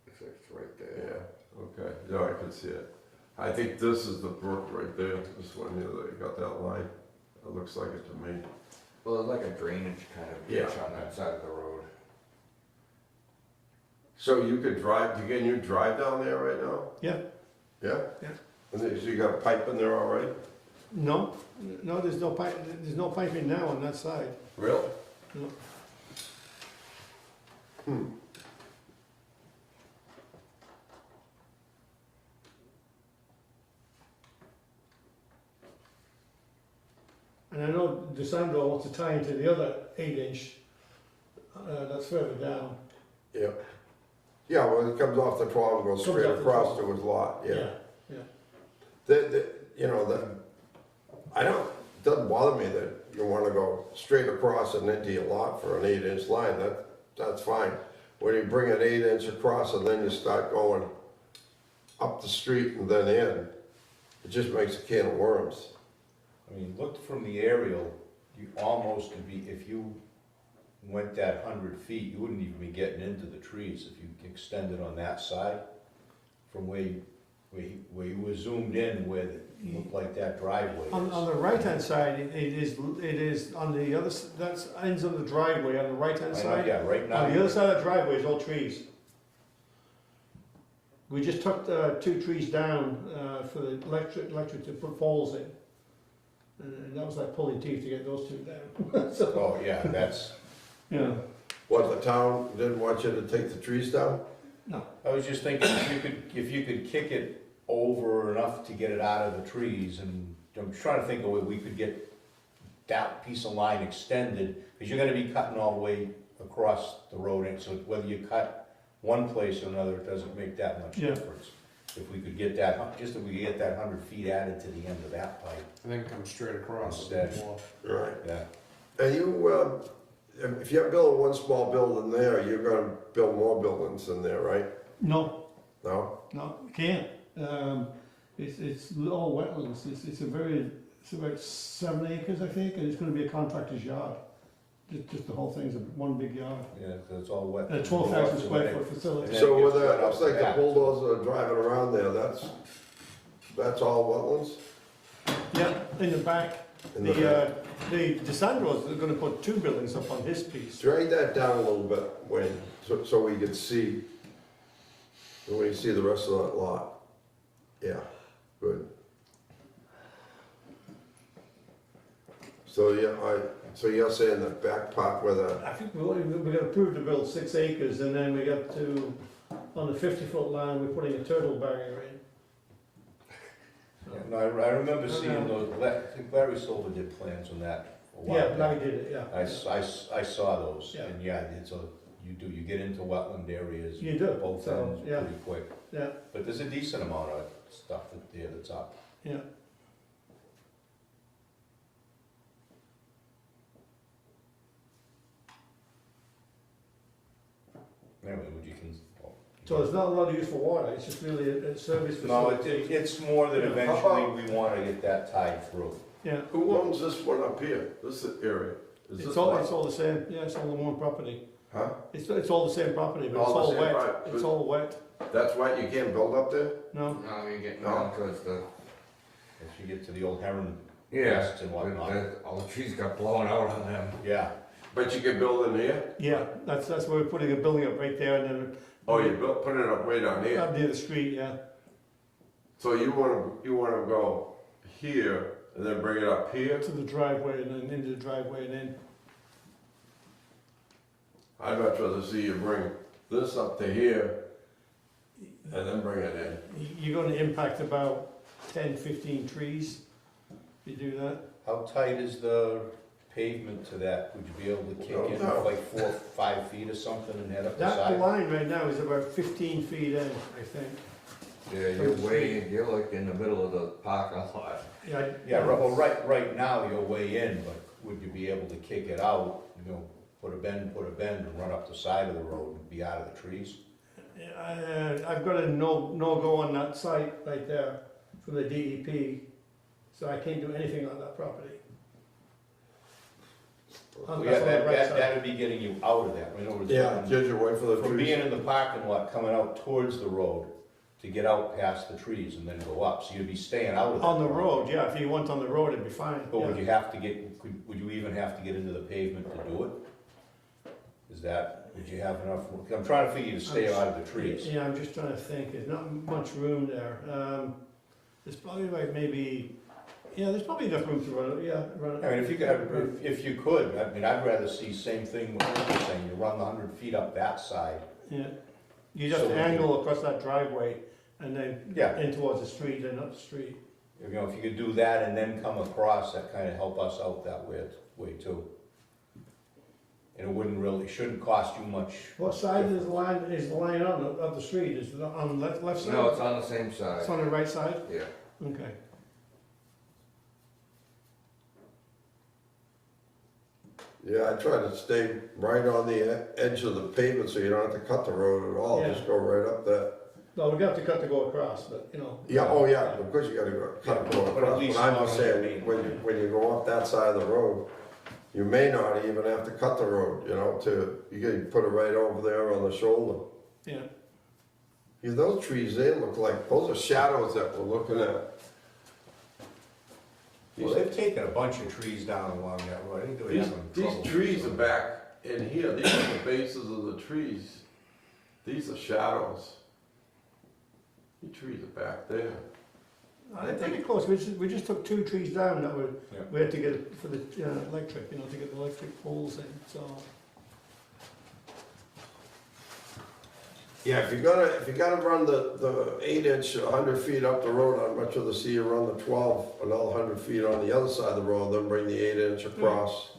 It's right Yeah, there. okay, no, I can see it. I think this is the brook right there, this one here, they got that line. It looks like it to me. Well, it's like a drainage kind of ditch Yeah. on that side of the road. So you could drive, can you drive down there right now? Yeah. Yeah? Yeah. And then, so you got a pipe in there already? No, there's no pipe, there's no piping now on that side. Really? No. Hmm. And I know DeSandro wants to tie into the other 8-inch, that's further down. Yeah. Yeah, well, it comes off the 12 and goes Comes straight off the across 12. to his lot, yeah. Yeah. You know, I don't, it doesn't bother me that you wanna go straight across and into your lot for an 8-inch line, that's fine. When you bring an 8-inch across and then you start going up the street and then in, it just makes a can of worms. I mean, looked from the aerial, you almost could be, if you went that 100 feet, you wouldn't even be getting into the trees if you extended on that side. From where you were zoomed in, where it looked like that driveway is. On the right-hand side, it is on the other, that's ends of the driveway on the right-hand I know, side. yeah, right now. On the other side of the driveway is all trees. We just took 2 trees down for the electric to put poles in. And that was like pulling teeth to get those 2 down. So, Oh, yeah, that's, yeah. What, the town didn't want you to take the trees down? No. I was just thinking, if you could kick it over enough to get it out of the trees, and I'm trying to think of a way we could get that piece of line extended, because you're gonna be cutting all the way across the road, and so whether you cut one place or another, it doesn't make that much Yeah. difference. If we could get that, just if we could get that 100 feet added to the end of that pipe, and then come straight across. Instead. Right. yeah. And you, if you're building one small building there, you're gonna build more buildings in there, right? No, No? you can't. It's all wetlands. It's about 7 acres, I think, and it's gonna be a contractor's yard. Just the whole thing's one big yard. Yeah, 'cause it's all wet. And a 12,000 square foot facility. And then So it with gets that, right looks off like the the bat. bulldozer driving around there, that's all wetlands? Yeah, in the back. In the back? The DeSandro's are gonna put 2 buildings up on his piece. Drag that down a little bit, Wayne, so we can see, the rest of that lot. Yeah, good. So, yeah, so you're saying the back part where the, I think we got approved to build 6 acres, and then we got to, on the 50-foot line, we're putting a turtle barrier in. Yeah, no, I remember seeing those, I think Larry Silver did plans on that a while Yeah, back. Larry did it, yeah. I saw those, Yeah. and yeah, you get into wetland areas. You do, Both so, ends yeah. pretty quick, Yeah, but there's a decent amount of stuff that's up. yeah. Anyway, would you can. So there's not a lot of use for water, it's just really a service No, facility. it's more that Yeah. eventually we wanna get that tied through. Yeah, who owns this one up here, this area? Is this it's lot? all the same, yeah, it's all the one property. Huh? It's all the same property, but it's All the all same wet, property. it's all wet, That's why you can't build up there? no? No, you're getting No. down towards the, If you get to the old heron yeah, nests and whatnot. all the trees got blown out on them. Yeah, But you can build in here? Yeah, that's where we're putting a building up right there, and then Oh, put it up way down here. up near the street, yeah. So you wanna go here and then bring it up here? To the driveway, and then into the driveway, and then, I'd much rather see you bring this up to here and then bring it in. you're gonna impact about 10, 15 trees, if you do that. how tight is the pavement to that, would you be able to kick in No. like 4 or 5 feet or something and head up the That side? line right now is about 15 feet in, I think. Yeah, you're like in the middle of the parking lot. Yeah, Yeah, well, right now you're way in, but would you be able to kick it out, you know, put a bend and run up the side of the road and be out of the trees? I've got a no-go on that site right there from the DEP, so I can't do anything on that property. Well, That's yeah, on the right side. that'd be getting you out of that, in other words, Yeah, get you away from the from trees. being in the parking lot, coming out towards the road, to get out past the trees and then go up, so you'd be staying out of that. On the road, yeah, if you went on the road, it'd be fine. But would yeah. you have to would you even have to get into the pavement to do it? Would you have enough, I'm trying to figure you to stay out of the trees. Yeah, I'm just trying to think, there's not much room there. There's probably like maybe, there's probably enough room to run it, run it. I mean, if you could, I mean, I'd rather see same thing what you're saying, you run the 100 feet up that side. Yeah, you just So we can- angle across that driveway and then Yeah. in towards the street and up the street. You know, if you could do that and then come across, that kind of help us out that way too. And it shouldn't cost you much. What side is the line on, of the street? Is it on the left side? No, it's on the same side. It's on the right side? Yeah. Okay. Yeah, I try to stay right on the edge of the pavement so you don't have to cut the road at all, Yeah. just go right up that. No, we're gonna have to cut to go across, but, Yeah, oh yeah, of course you gotta go, cut it going But at across, least but I'm not just on the saying, main when you go up that side of the road, you may not even have to cut the road, you can put it right over there on the shoulder. Yeah. Yeah, those trees, they look like, those are shadows that we're looking at. Well, they've taken a bunch of trees down along that road, I think they were having trouble. These trees are back in here, these are the bases of the trees. These are shadows. The trees are back there. They're pretty close. We just took 2 trees down that Yeah. we had to get for the electric, to get the electric poles in, so. Yeah, if you're gonna run the 8-inch 100 feet up the road, I'd much rather see you run the 12 another 100 feet on the other side of the road, then bring the 8-inch across.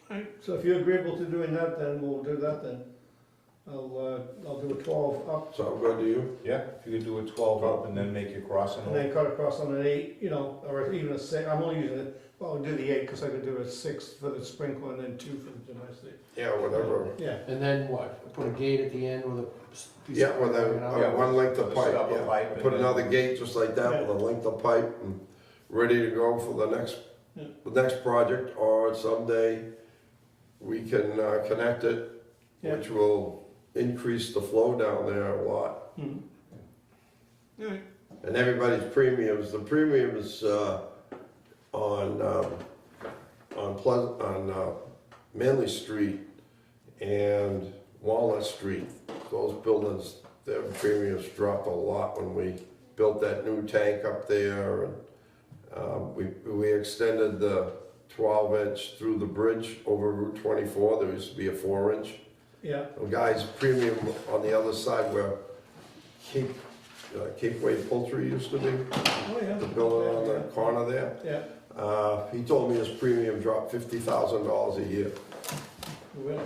Alright, so if you're agreeable to doing that, then we'll do that then. I'll do a 12 up Sound good to you? Yeah, if you could do a 12 up and then make your crossing and over. then cut across on an 8, or even a 6. I'm only using it, well, I'll do the 8 because I could do a 6 for the sprinkler and then 2 for the domestic. Yeah, whatever. Yeah. And then what, put a gate at the end with a piece Yeah, of with hanging out? one length of Just pipe, up a yeah. pipe and Put then- another gate just like that with a length of pipe and ready to go for the next project, or someday we can connect it, Yeah. which will increase the flow down there a lot. Mhm. Alright. And everybody's premiums, the premiums on Manley Street and Walnut Street, those buildings, their premiums dropped a lot when we built that new tank up there. And we extended the 12-inch through the bridge over Route 24. There used to be a 4-inch. Yeah. The guy's premium on the other side where Cape Way Poultry used to be, Oh, yeah. the building on the corner there. Yeah. He told me his premium dropped $50,000 a year. Really.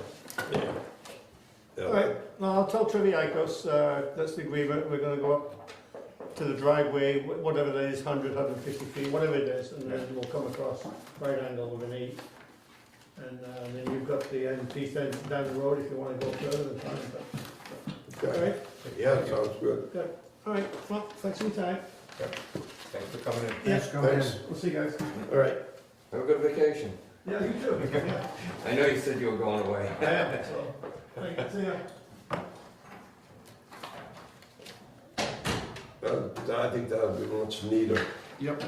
Yeah. All right, well, I'll tell Triviacos, that's the agreement, we're gonna go up to the driveway, whatever that is, 100, 150 feet, whatever it is, and then we'll come across right angle with an 8. And then you've got the end piece then down the road if you wanna go further than fine, but, all Okay. right, Yeah, sounds good. all right, well, thanks for your time. Thanks for coming in. Yeah, Thanks. we'll see you guys. All right. Have a good vacation. Yeah, you too. Yeah, I know you said you were going away. I am, so, thanks, see ya. I think that would be much neater. Yep.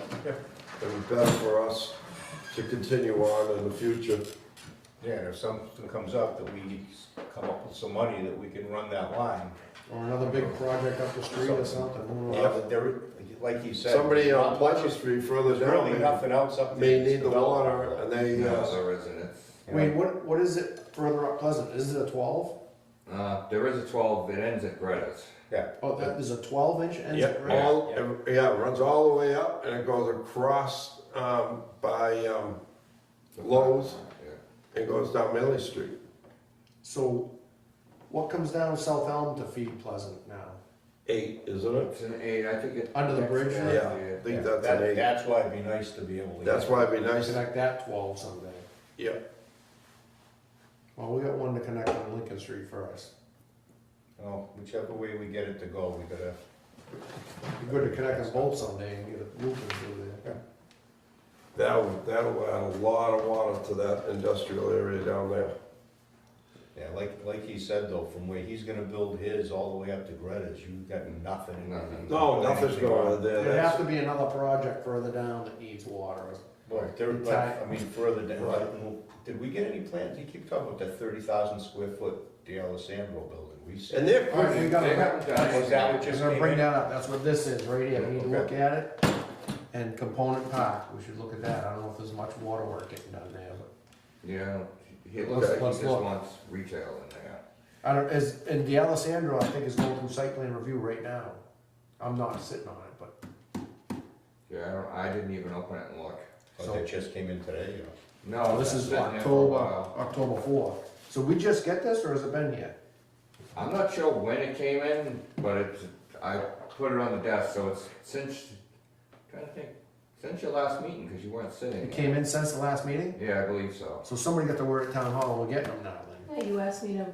And better for us to continue on in the future. Yeah, and if something comes up that we come up with some money that we can run that line. Or another big project up the street or something. Yeah, but there, like you said. Somebody there's on not much- Pleasant Street further There's down really may- nothing else up there. may that's need the developed. water, and they, No, there isn't. Wayne, what is it further up Pleasant? Is it a 12? There is a 12, it ends at Greta's. Oh, there's a 12-inch ends yeah, at right? it runs all the way up and it goes across by Lowe's, Yeah. and goes down Millie Street. So what comes down South Elm to feed Pleasant now? 8, isn't it? It's an 8, I think it. Under the bridge? Yeah, I think that's an 8. That's why it'd be nice to be able to. That's why it'd be nice. Connect that 12 someday. Yeah. Well, we got one to connect on Lincoln Street first. Well, whichever way we get it to go, we gotta, Be good to connect them both someday and get a loop through there. That'll add a lot of water to that industrial area down there. yeah, like he said though, from where he's gonna build his all the way up to Greta's, you've got nothing. Nothing. No, nothing's going on there. There'd have That's, to be another project further down that needs water. But there, like, I mean, further down, like, did we get any plans? You keep talking about that 30,000 square foot D'Alessandro building. We and said, they're All right, pretty, we gotta- They haven't done was that what it. just We're gonna came bring in? that up, that's what this is, right here, we need to Okay. look at it. And component park, we should look at that, I don't know if there's much water work getting done there, but. Yeah, he Let's- looks like he let's just look. wants retail in there. I don't, and D'Alessandro, I think is going through site plan review right now. I'm not sitting on it, but, Yeah, I didn't even open it and look. oh, that just came in today, or? No, this that's is been there for a October, while. October 4th. So we just get this, or has it been here? I'm not sure when it came in, but it's, I put it on the desk, so it's since, trying to think, since your last meeting, because you weren't sitting. It came in since the last meeting? Yeah, I believe so. So somebody got the word at town hall, we're getting them now then. Yeah, you asked me to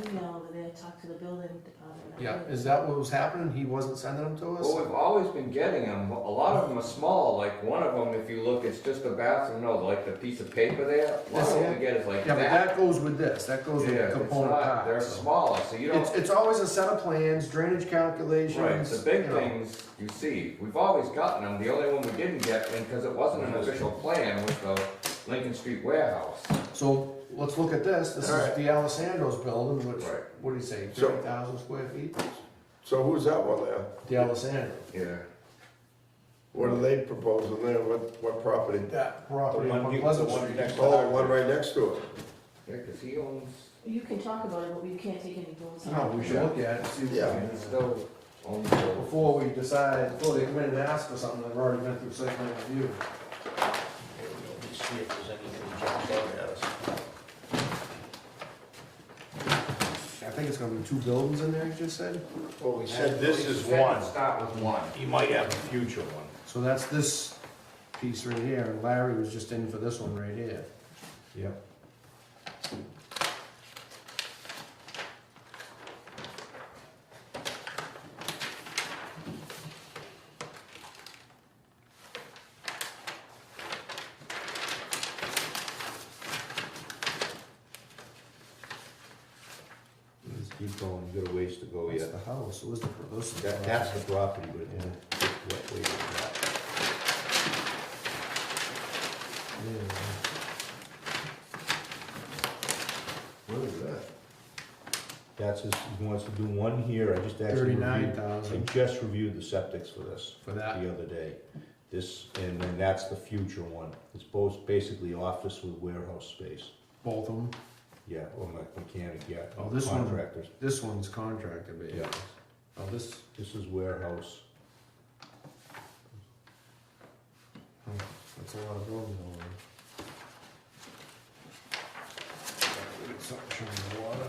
email over there, talk to the building department. Yeah, is that what was happening? He wasn't sending them to us? Well, we've always been getting them. A lot of them are small. Like one of them, if you look, it's just a bathroom. No, like the piece of paper there. A lot of what we get is like Yeah, but that. that goes with this, that goes with Yeah, the it's component not. They're parts. so. smaller, so you don't. It's always a set of plans, drainage calculations. Right, the big you know. things you see. We've always gotten them. The only one we didn't get, and because it wasn't an official plan, was the Lincoln Street warehouse. So let's look at this. This All is right. the Alessandro's building, which, Right. what do you say, So- 30,000 square feet? so who's that one there? The Alessandro. Yeah. What are they proposing there? What property? That property The one on you- Pleasant the one Street. next to Oh, one right next to it. Yeah, because he owns. You can talk about it, but you can't take any votes on No, it. we should look at it and see Yeah. what's He still owns the. before we decide, before they come in and ask for something, they've already been through site plan review. Let's see if there's anything jumps out at us. I think it's gonna be 2 buildings in there, you just said? Well, we He said this is said one. Start with one. He might have a future one. So that's this piece right here, and Larry was just in for this one right here. Yep. Let's keep going, you got a ways to go What's yet. the house? What's the, this is That's the property, but it's what way is that? What is that? That's his, he wants to do one here, I just actually reviewed, I 39,000 just reviewed the septics for this for that. the other day. This, and then that's the future one. It's both basically office with warehouse space. Both of them. Yeah, or mechanic, yeah. Oh, this one- Contractors. This one's contractor basis. Yeah. Oh, this, This is warehouse. that's a lot of buildings over there. Something showing the water.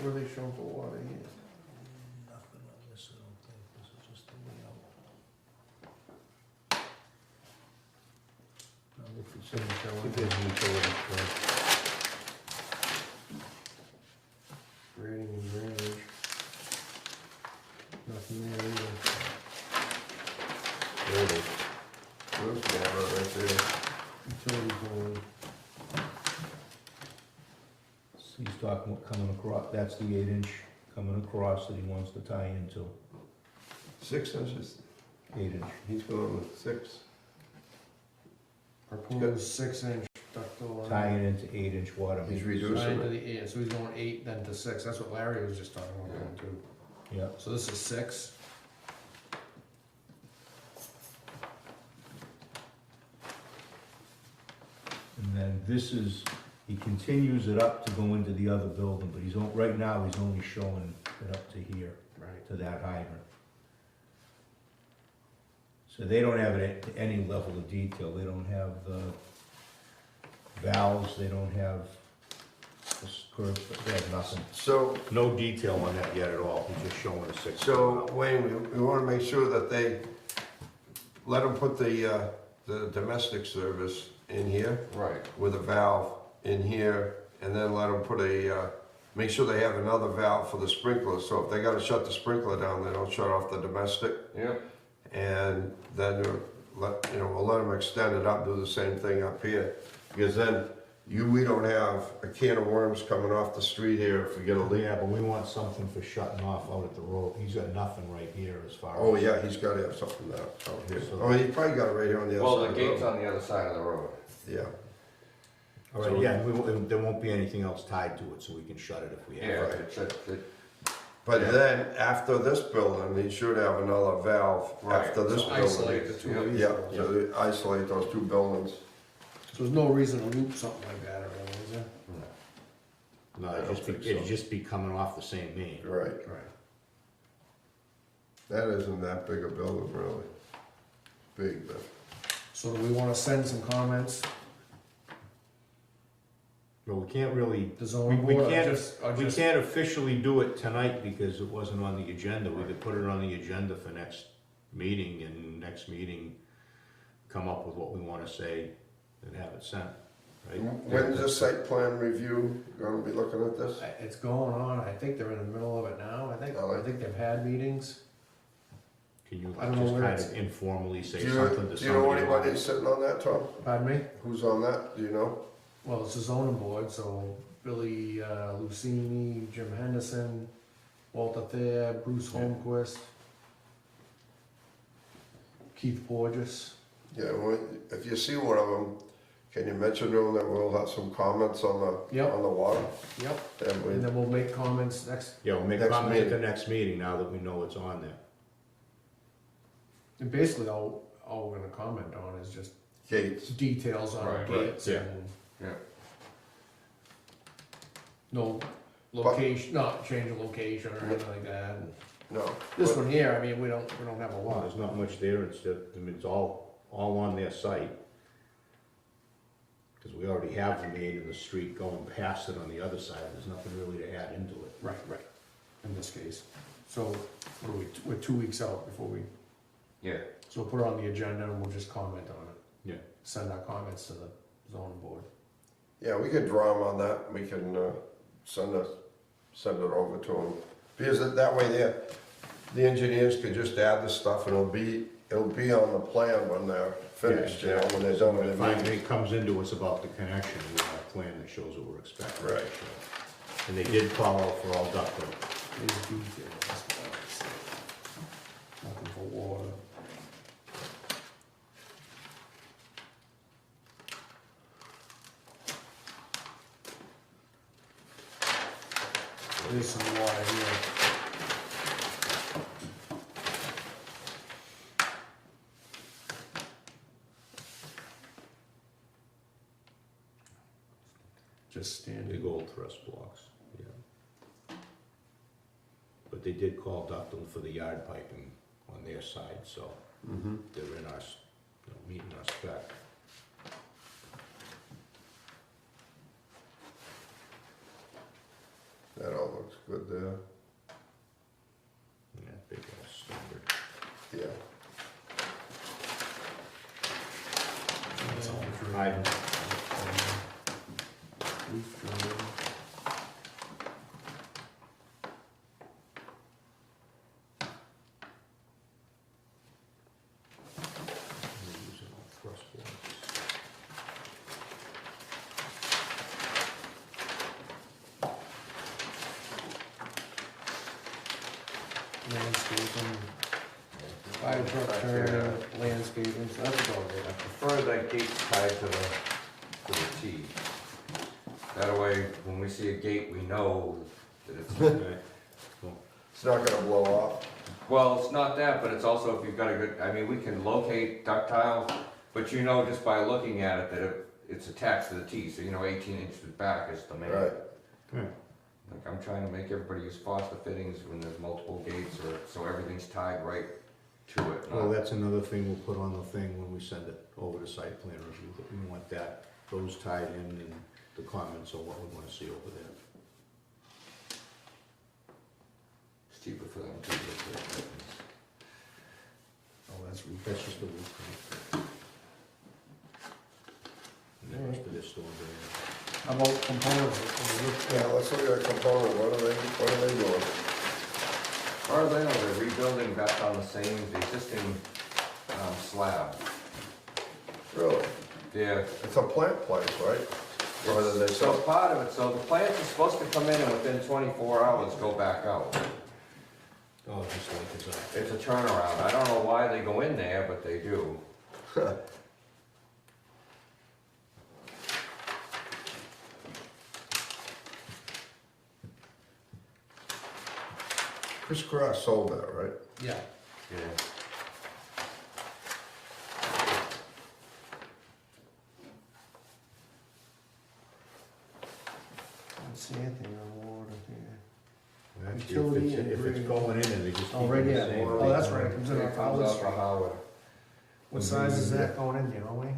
Where they showing for water here? Nothing on this, I don't think. This is just the layout. I'll look for some showing. If there's utilities, Grading and drainage. Nothing there either. there it is. There's water right there. Utility pole. He's talking about coming across, that's the 8-inch coming across that he wants to tie into. 6 inches. 8-inch. He's going with 6. Proposed 6-inch ductile. Tying into 8-inch water. He's main. reducing Nine to it. the 8, so he's going 8 then to 6. That's what Larry was just talking about going to. Yeah. So this is 6. And then this is, he continues it up to go into the other building, but he's, right now, he's only showing it up to here, Right. to that hydrant. So they don't have it at any level of detail, they don't have the valves, they don't have, they have nothing. So, No detail on that yet at all, he's just showing a six. so Wayne, we wanna make sure that they, let them put the domestic service in here Right, with a valve in here, and then let them put make sure they have another valve for the sprinkler, so if they gotta shut the sprinkler down, they don't shut off the domestic. yep, And then we'll let them extend it up, do the same thing up here. Because then we don't have a can of worms coming off the street here if we get a leak. Yeah, but we want something for shutting off out at the road, he's got nothing right here as far as. Oh, yeah, he's gotta have something out here. So- Oh, he's probably got it right here on the well, other the side of gate's the road. on the other side of the road. Yeah, All right, yeah, there won't be anything else tied to it, so we can shut it if we Yeah, have. but Yeah. then, after this building, he should have another valve Right, after this so building. Isolate the two of these. Yeah, so they isolate those two buildings. So there's no reason to loop something like that or anything, is there? No, I don't think it'd so. just be coming off the same main. Right, Right. that isn't that big a building, really. Big, but, So do we wanna send some comments But we can't really, to zoning We board, or can't- or we just- can't officially do it tonight because it wasn't on the agenda. We could put it on the agenda for next meeting, and next meeting, come up with what we wanna say and have it sent, right? when's the site plan review gonna be looking at this? It's going on, I think they're in the middle of it now, I Oh, think they've had meetings. Can you I don't know just where kind it's- of informally say Do you something to do you know somebody? anybody sitting on that, Tom? Pardon me? Who's on that, do you know? Well, it's a zoning board, so Billy Lucini, Jim Henderson, Walter Thayer, Bruce Holmquist, Keith Porges. Yeah, well, if you see one of them, can you mention to them that we'll have some comments on Yep. the water? Yep. And And we, then we'll make comments next, Yeah, we'll make Next comments at the meeting. next meeting now that we know it's on there. and basically all we're gonna comment on is just Gates, details on Right, gates yeah. and Yeah. no location, not change of location or anything like that. And no. this one here, I mean, we don't have a Well, lot. there's not much there, it's all on their site. Because we already have the main in the street going past it on the other side, there's nothing really to add into it. Right, in this case. So, what are we're 2 weeks out before we, Yeah, so we'll put it on the agenda and we'll just comment on it. Yeah. Send our comments to the zoning board. Yeah, we can draw them on that, we can, send it over to them. Because that way the engineers could just add the stuff and it'll be on the plan when they're finished, you know, when they're done with If the meeting. it comes into us about the connection, we have a plan that shows what we're expecting. Right. And they did call out for all ductwork. These details. Nothing for water. There's some water here. Just Big standing. old thrust blocks, yeah. But they did call ductile for the yard piping on their side, so Mm-hmm. they're in our, meeting our spec. That all looks good there, Yeah, big old standard. yeah. That's all true. Hydrant. Roof drain. They're using all thrust blocks. Landscaping, fire truck turn, landscaping, so that's about I it. prefer that gate tied to the T. That way, when we see a gate, we know that it's, Okay. It's not gonna blow off. well, it's not that, but it's also if you've got a good, I mean, we can locate ductile, but you know just by looking at it that it's attached to the T, so you know 18 inches back is the main. Right. Right. Like, I'm trying to make everybody use Foster fittings when there's multiple gates, or, so everything's tied right to it. Well, not- that's another thing we'll put on the thing when we send it over to site plan review, that we want that those tied in and the comments on what we wanna see over there. It's cheaper for them to do it. Oh, that's That's just the roof. And the rest of this store there. How about components on the roof? Yeah, let's look at component, what are they doing? As far as I know, they're rebuilding back on the existing slab. Really? Yeah. It's a plant place, right? Or did they So sell? part of it, so the plants are supposed to come in and within 24 hours go back out. Oh, just like it's a. It's a turnaround. I don't know why they go in there, but they do. Chris Cross sold that, right? Yeah. Yeah. I don't see anything on water here. Actually, Utility if and it's grid. going in and they just. Oh, keep right, it the yeah. same. Oh, that's right, it comes in It on comes Howard off Street. of Howard. What size is that going in, do you know, Wayne?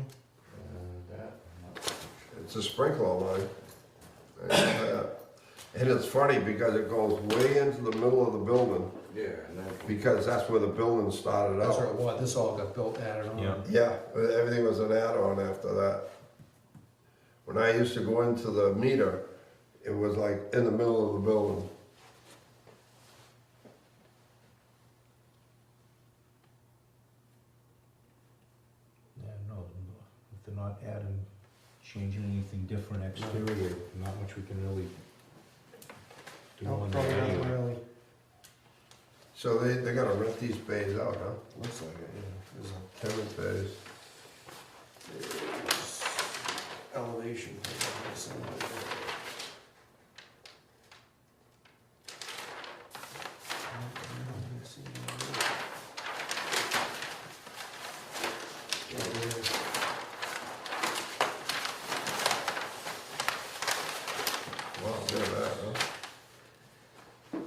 That, I'm not sure. It's a sprinkler line. And it's funny because it goes way into the middle of the building, Yeah, and then. because that's where the building started That's right, out. what, this all got built, added on. Yeah. Yeah, everything was an add-on after that. When I used to go into the meter, it was like in the middle of the building. Yeah, no, if they're not adding, changing anything different exterior, not much we can really do No, on that probably nothing anyway. really. So they gotta rent these bays out, huh? Looks like it, yeah. There's a Tenant bays. there's elevation. Something like that. Wow, look at that, huh?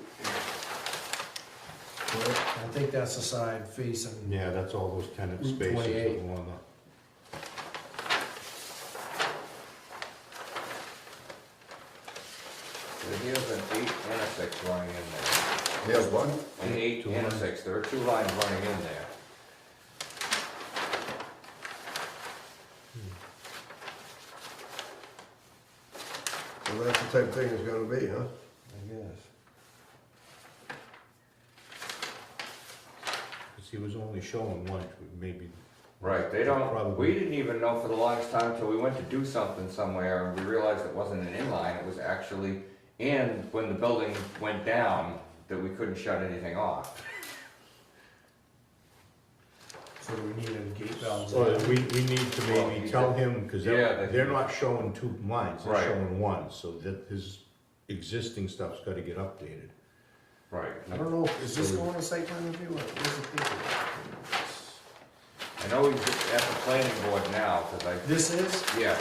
I think that's the side facing. Yeah, that's all those tenant Route spaces 28. that were on Here's an 8 and a 6 running in there. Here's one? An 8 and a 6, there are 2 lines running in there. So that's the type of thing it's gonna be, huh? I guess. because he was only showing one, maybe. Right, they don't, Probably. we didn't even know for the longest time till we went to do something somewhere and we realized it wasn't an inline, it was actually, and when the building went down, that we couldn't shut anything off. So we need a gate valve. So we need to Well, maybe he tell said- him, because Yeah, that they're he- not showing 2 lines, they're Right. showing 1, so that his existing stuff's gotta get updated. Right. I don't know, is this So- going to site plan review or what is it thinking? I know he's at the planning board now, cause This is, yeah,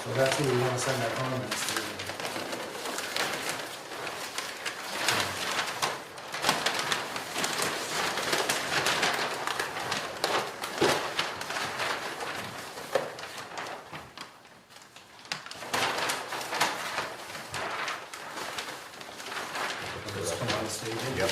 so that's who we want to send our comments to. Just come on stage. Yep.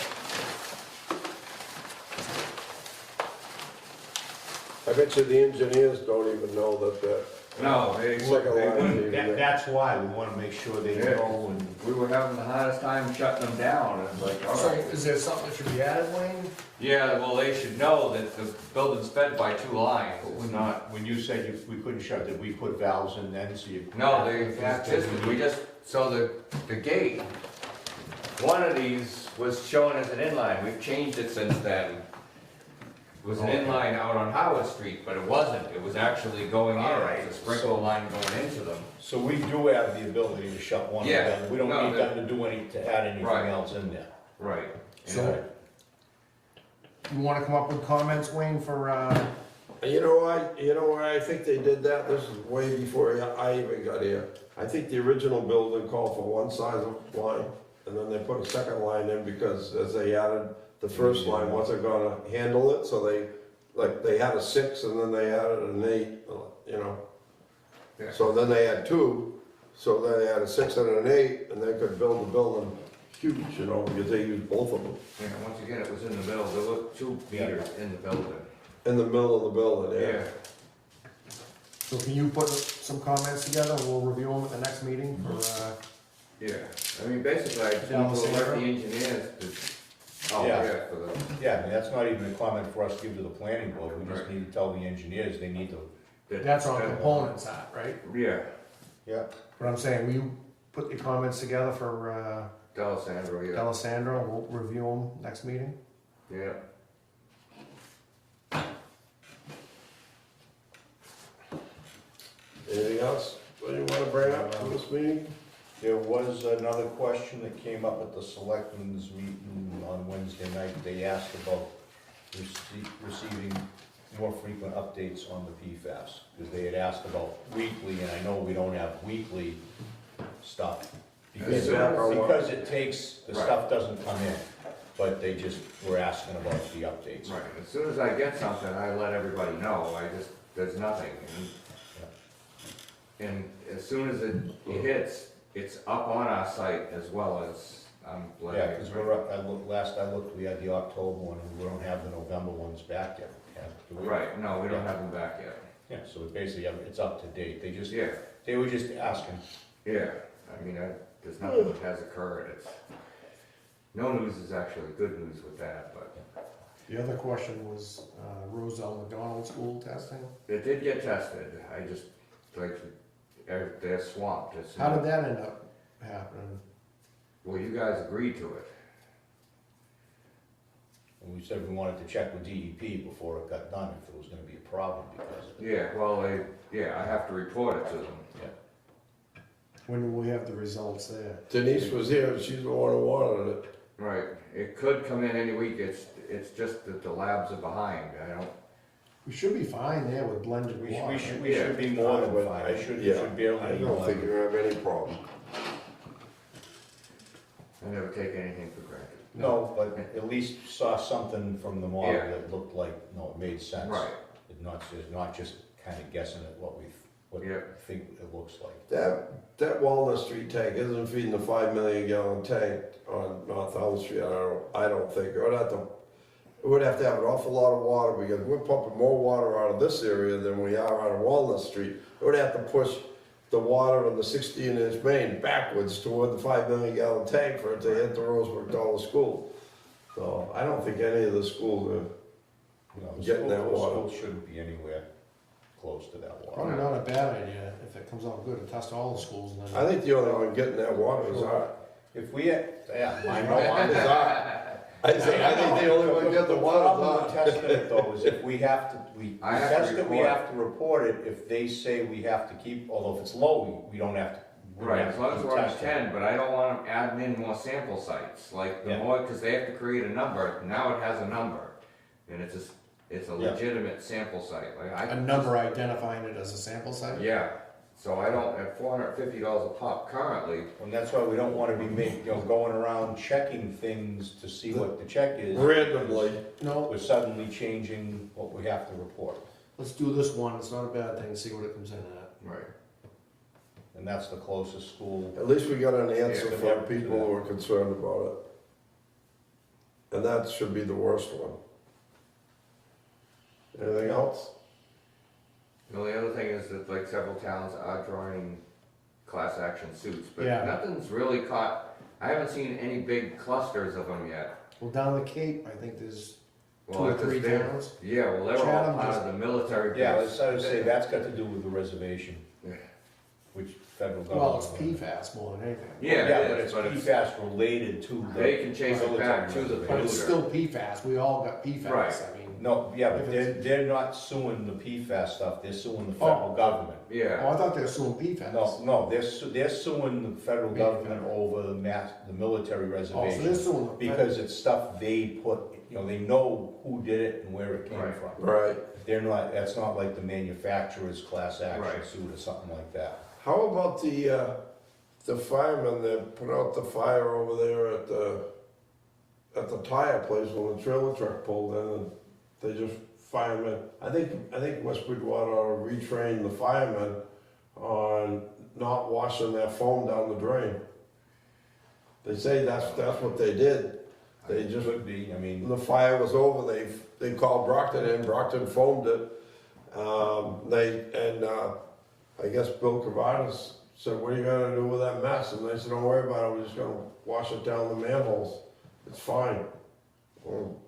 I bet you the engineers don't even know that no, they Second line. wouldn't. That's why we wanna make sure they Yeah. know and. We were having the hardest time shutting them down, and like, So alright. is there something that should be added, Wayne? Yeah, well, they should know that the building's fed by 2 lines, it's not. When you said we couldn't shut, did we put valves in then, so you? No, we just, so the gate, one of these was shown as an inline, we've changed it since then. It was an inline out on Howard Street, but it wasn't, it was actually going in, Alright, it's a sprinkler line going into them. So we do have the ability to shut one of Yeah, them, we don't no, need them to do to add anything Right. else in there. Right. So, you wanna come up with comments, Wayne, for, You know why I think they did that? This is way before I even got here. I think the original building called for one size of line, and then they put a second line in because as they added, the first line wasn't gonna handle it, so they had a 6 and then they added an 8, you know. Yeah. So then they had two, so then they had a 6 and an 8, and they could build the building huge, you know, because they used both of them Yeah, once again, it was in the middle, there were 2 meters in the building. in the middle of the building, yeah. So can you put some comments together, we'll review them at the next meeting for, Yeah, I mean, basically, I just need to Dallas alert the area? engineers to, oh, Yeah. yeah, for the, Yeah, I mean, that's not even a comment for us to give to the planning board, we just Right. need to tell the engineers they need to. that's on components side, right? Yeah, Yeah. But I'm saying, will you put your comments together for, D'Alessandro, yeah, D'Alessandro, we'll review them next meeting? yeah. Anything else that you wanna bring up for this meeting? There was another question that came up at the selectmen's meeting on Wednesday night. They asked about receiving more frequent updates on the PFAS. Because they had asked about weekly, and I know we don't have weekly stuff. Because Feedback on what? because it takes, the Right. stuff doesn't come in, but they just were asking about the updates. Right, as soon as I get something, I let everybody know, there's nothing. And as soon as it hits, it's up on our site as well as, I'm letting. Yeah, because we're up, last I looked, we had the October one, and we don't have the November ones back yet. Do we? Right, no, we don't have them back yet. Yeah, so basically, it's up to date. Yeah, They were just asking. yeah, I mean, there's nothing that has occurred, no news is actually good news with that, but The other question was, Roselle McDonald School testing. it did get tested, I just, like, they're swamped. It's How not- did that end up happening? Well, you guys agreed to it. And we said we wanted to check with DEP before it got done, if there was gonna be a problem because of it. Yeah, well, I have to report it to them. When will we have the results there? Denise was here, and she's the one who wanted it. Right, it could come in any week, it's just that the labs are behind, I don't, We should be fine there with blended We water. should, right? we should be more than Yeah. fine. I should Yeah. barely I be don't more think than. you have any problem. I never take anything for granted. No, but at least saw something from the model Yeah. that looked like, no, it made sense. Right, It's not just kinda guessing at what we Yeah. think it looks like. That Walnut Street tank isn't feeding the 5 million gallon tank on North Elm Street, I don't think. It would have to have an awful lot of water, because we're pumping more water out of this area than we are out of Walnut Street. It would have to push the water in the 16-inch main backwards toward the 5 million gallon tank for it to hit the Rose McDonald School. So I don't think any of the schools are, You know, the Getting that school water. shouldn't be anywhere close to that water. Probably not a bad idea, if it comes out good, to test all the schools and then. I think the only one getting that water is our. If we had, yeah, I know, I'm Is our. I think the only one getting the water problem with is our. testing it though is if we have to, we I have to test it, we report have to report it. If they say we have to keep, although if it's low, we don't have to. we don't right, have as to long as keep we're on testing. 10, but I don't want them adding in more sample sites, like the Yeah. more, because they have to create a number, now it has a number. And it's a Yeah. legitimate sample site, like I. A number identifying it as a sample site? Yeah, so I don't, at $450 a pop currently, And that's why we don't wanna be going around checking things to see what the check is. Randomly. No, We're suddenly changing what we have to report. let's do this one, it's not a bad thing, see what it comes in at. right, And that's the closest school. At least we got an answer Yeah, from people who are concerned about it. And that should be the worst one. Anything else? the only other thing is that like several towns are joining class action suits, but Yeah. nothing's really caught, I haven't seen any big clusters of them yet. Well, down the Cape, I think there's two Well, or because three they're, towns. yeah, well, they're all Chatham part just- of the military base. Yeah, I would say that's got to do with the reservation, Yeah. which federal government. Well, it's PFAS more than anything. Yeah, Yeah, it but is, it's but it's, PFAS related to the. they can chase it back to the But it's polluter. still PFAS, we all got Right. PFAS, I mean. No, yeah, but If they're not suing the PFAS stuff, they're suing the Oh. federal government. Oh, Yeah, I thought they were suing PFAS. No, they're suing the federal government over the military Oh, so they're reservation. suing the. Because it's stuff they put, they know who did it and where it came Right. from. Right. They're not, that's not like the manufacturer's class action Right. suit or something like that. How about the firemen that put out the fire over there at the tire place when the trailer truck pulled in, and they just firemen, I think West Bridgewater ought to retrain the firemen on not washing their foam down the drain. They say that's what they did. They just, Could be, I mean, when the fire was over, they called Brockton in, Brockton foamed it. I guess Bill Cavadas said, what are you gonna do with that mess? And they said, don't worry about it, we're just gonna wash it down the manholes. It's fine. Well,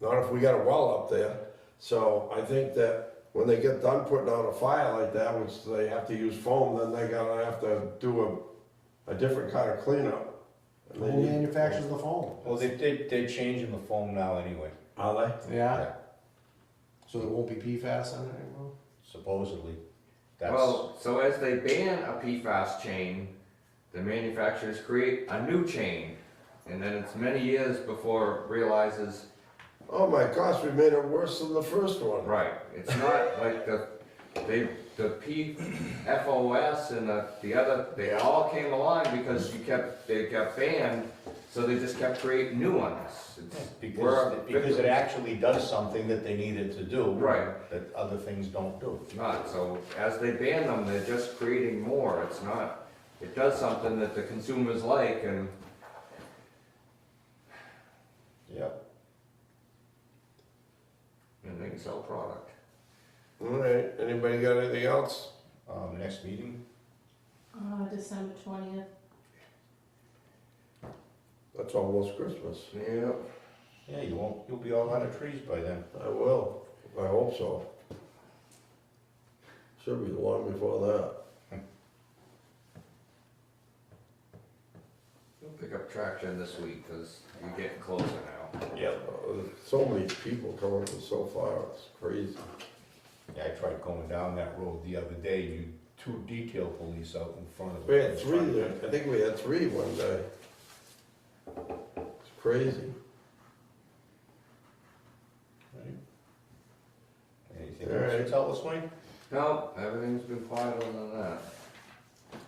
not if we got a well up there. So I think that when they get done putting out a fire like that, which they have to use foam, then they gotta have to do a different kind of cleanup. And they Who need- manufactures the foam? well, they're changing the foam now anyway, Are they? Yeah? So there won't be PFAS on it anymore? supposedly. That's, Well, so as they ban a PFAS chain, the manufacturers create a new chain. And then it's many years before it realizes, Oh my gosh, we made it worse than the first one. right, it's not like the PFOS and the other, they all came along because they got banned, so they just kept creating new ones. because it actually does something that they needed to do. Right. That other things don't do. It's not, so as they ban them, they're just creating more, it's not, it does something that the consumers like and Yep. they can sell product. All right, anybody got anything else? Next meeting, December 20th. That's almost Christmas. Yeah. yeah, you'll be all out of trees by then. I will, I hope so. Should be long before that. We'll pick up traction this week, cause you're getting closer now. Yep. So many people coming from so far, it's crazy. Yeah, I tried going down that road the other day, you two detail police out in front of it. We had three there, I think we had three one day. It's crazy. Right. Anything All else to right. tell us, Wayne? No, everything's been quiet other than that.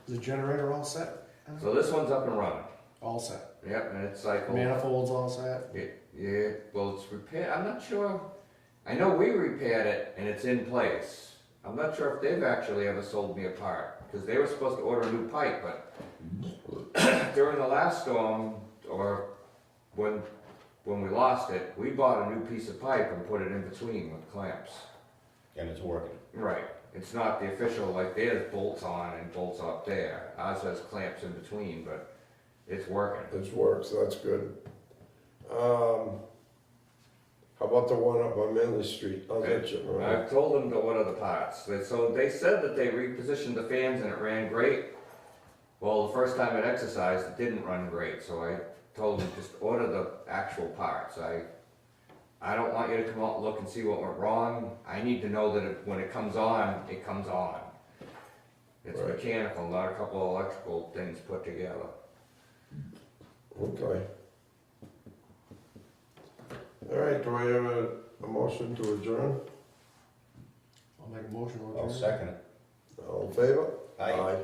Is the generator all set? So this one's up and running. All set. Yep, and it's cycled. Manifolds all set? Yeah, well, it's repaired, I'm not sure. I know we repaired it and it's in place. I'm not sure if they've actually ever sold me a part, because they were supposed to order a new pipe, but during the last storm, or when we lost it, we bought a new piece of pipe and put it in between with clamps. And it's working. Right, it's not the official, like theirs bolts on and bolts up there. Ours has clamps in between, but it's working. It's works, that's good. How about the one up on Manley Street? How's that shit running? I've told them to order the parts. So they said that they repositioned the fans and it ran great. Well, the first time it exercised, it didn't run great, so I told them just order the actual parts. I don't want you to come out and look and see what went wrong. I need to know that when it comes on, it comes on. It's Right. mechanical, not a couple of electrical things put together. Okay. All right, do I have a motion to adjourn? I'll make a motion. I'll second it. All in favor? Aye.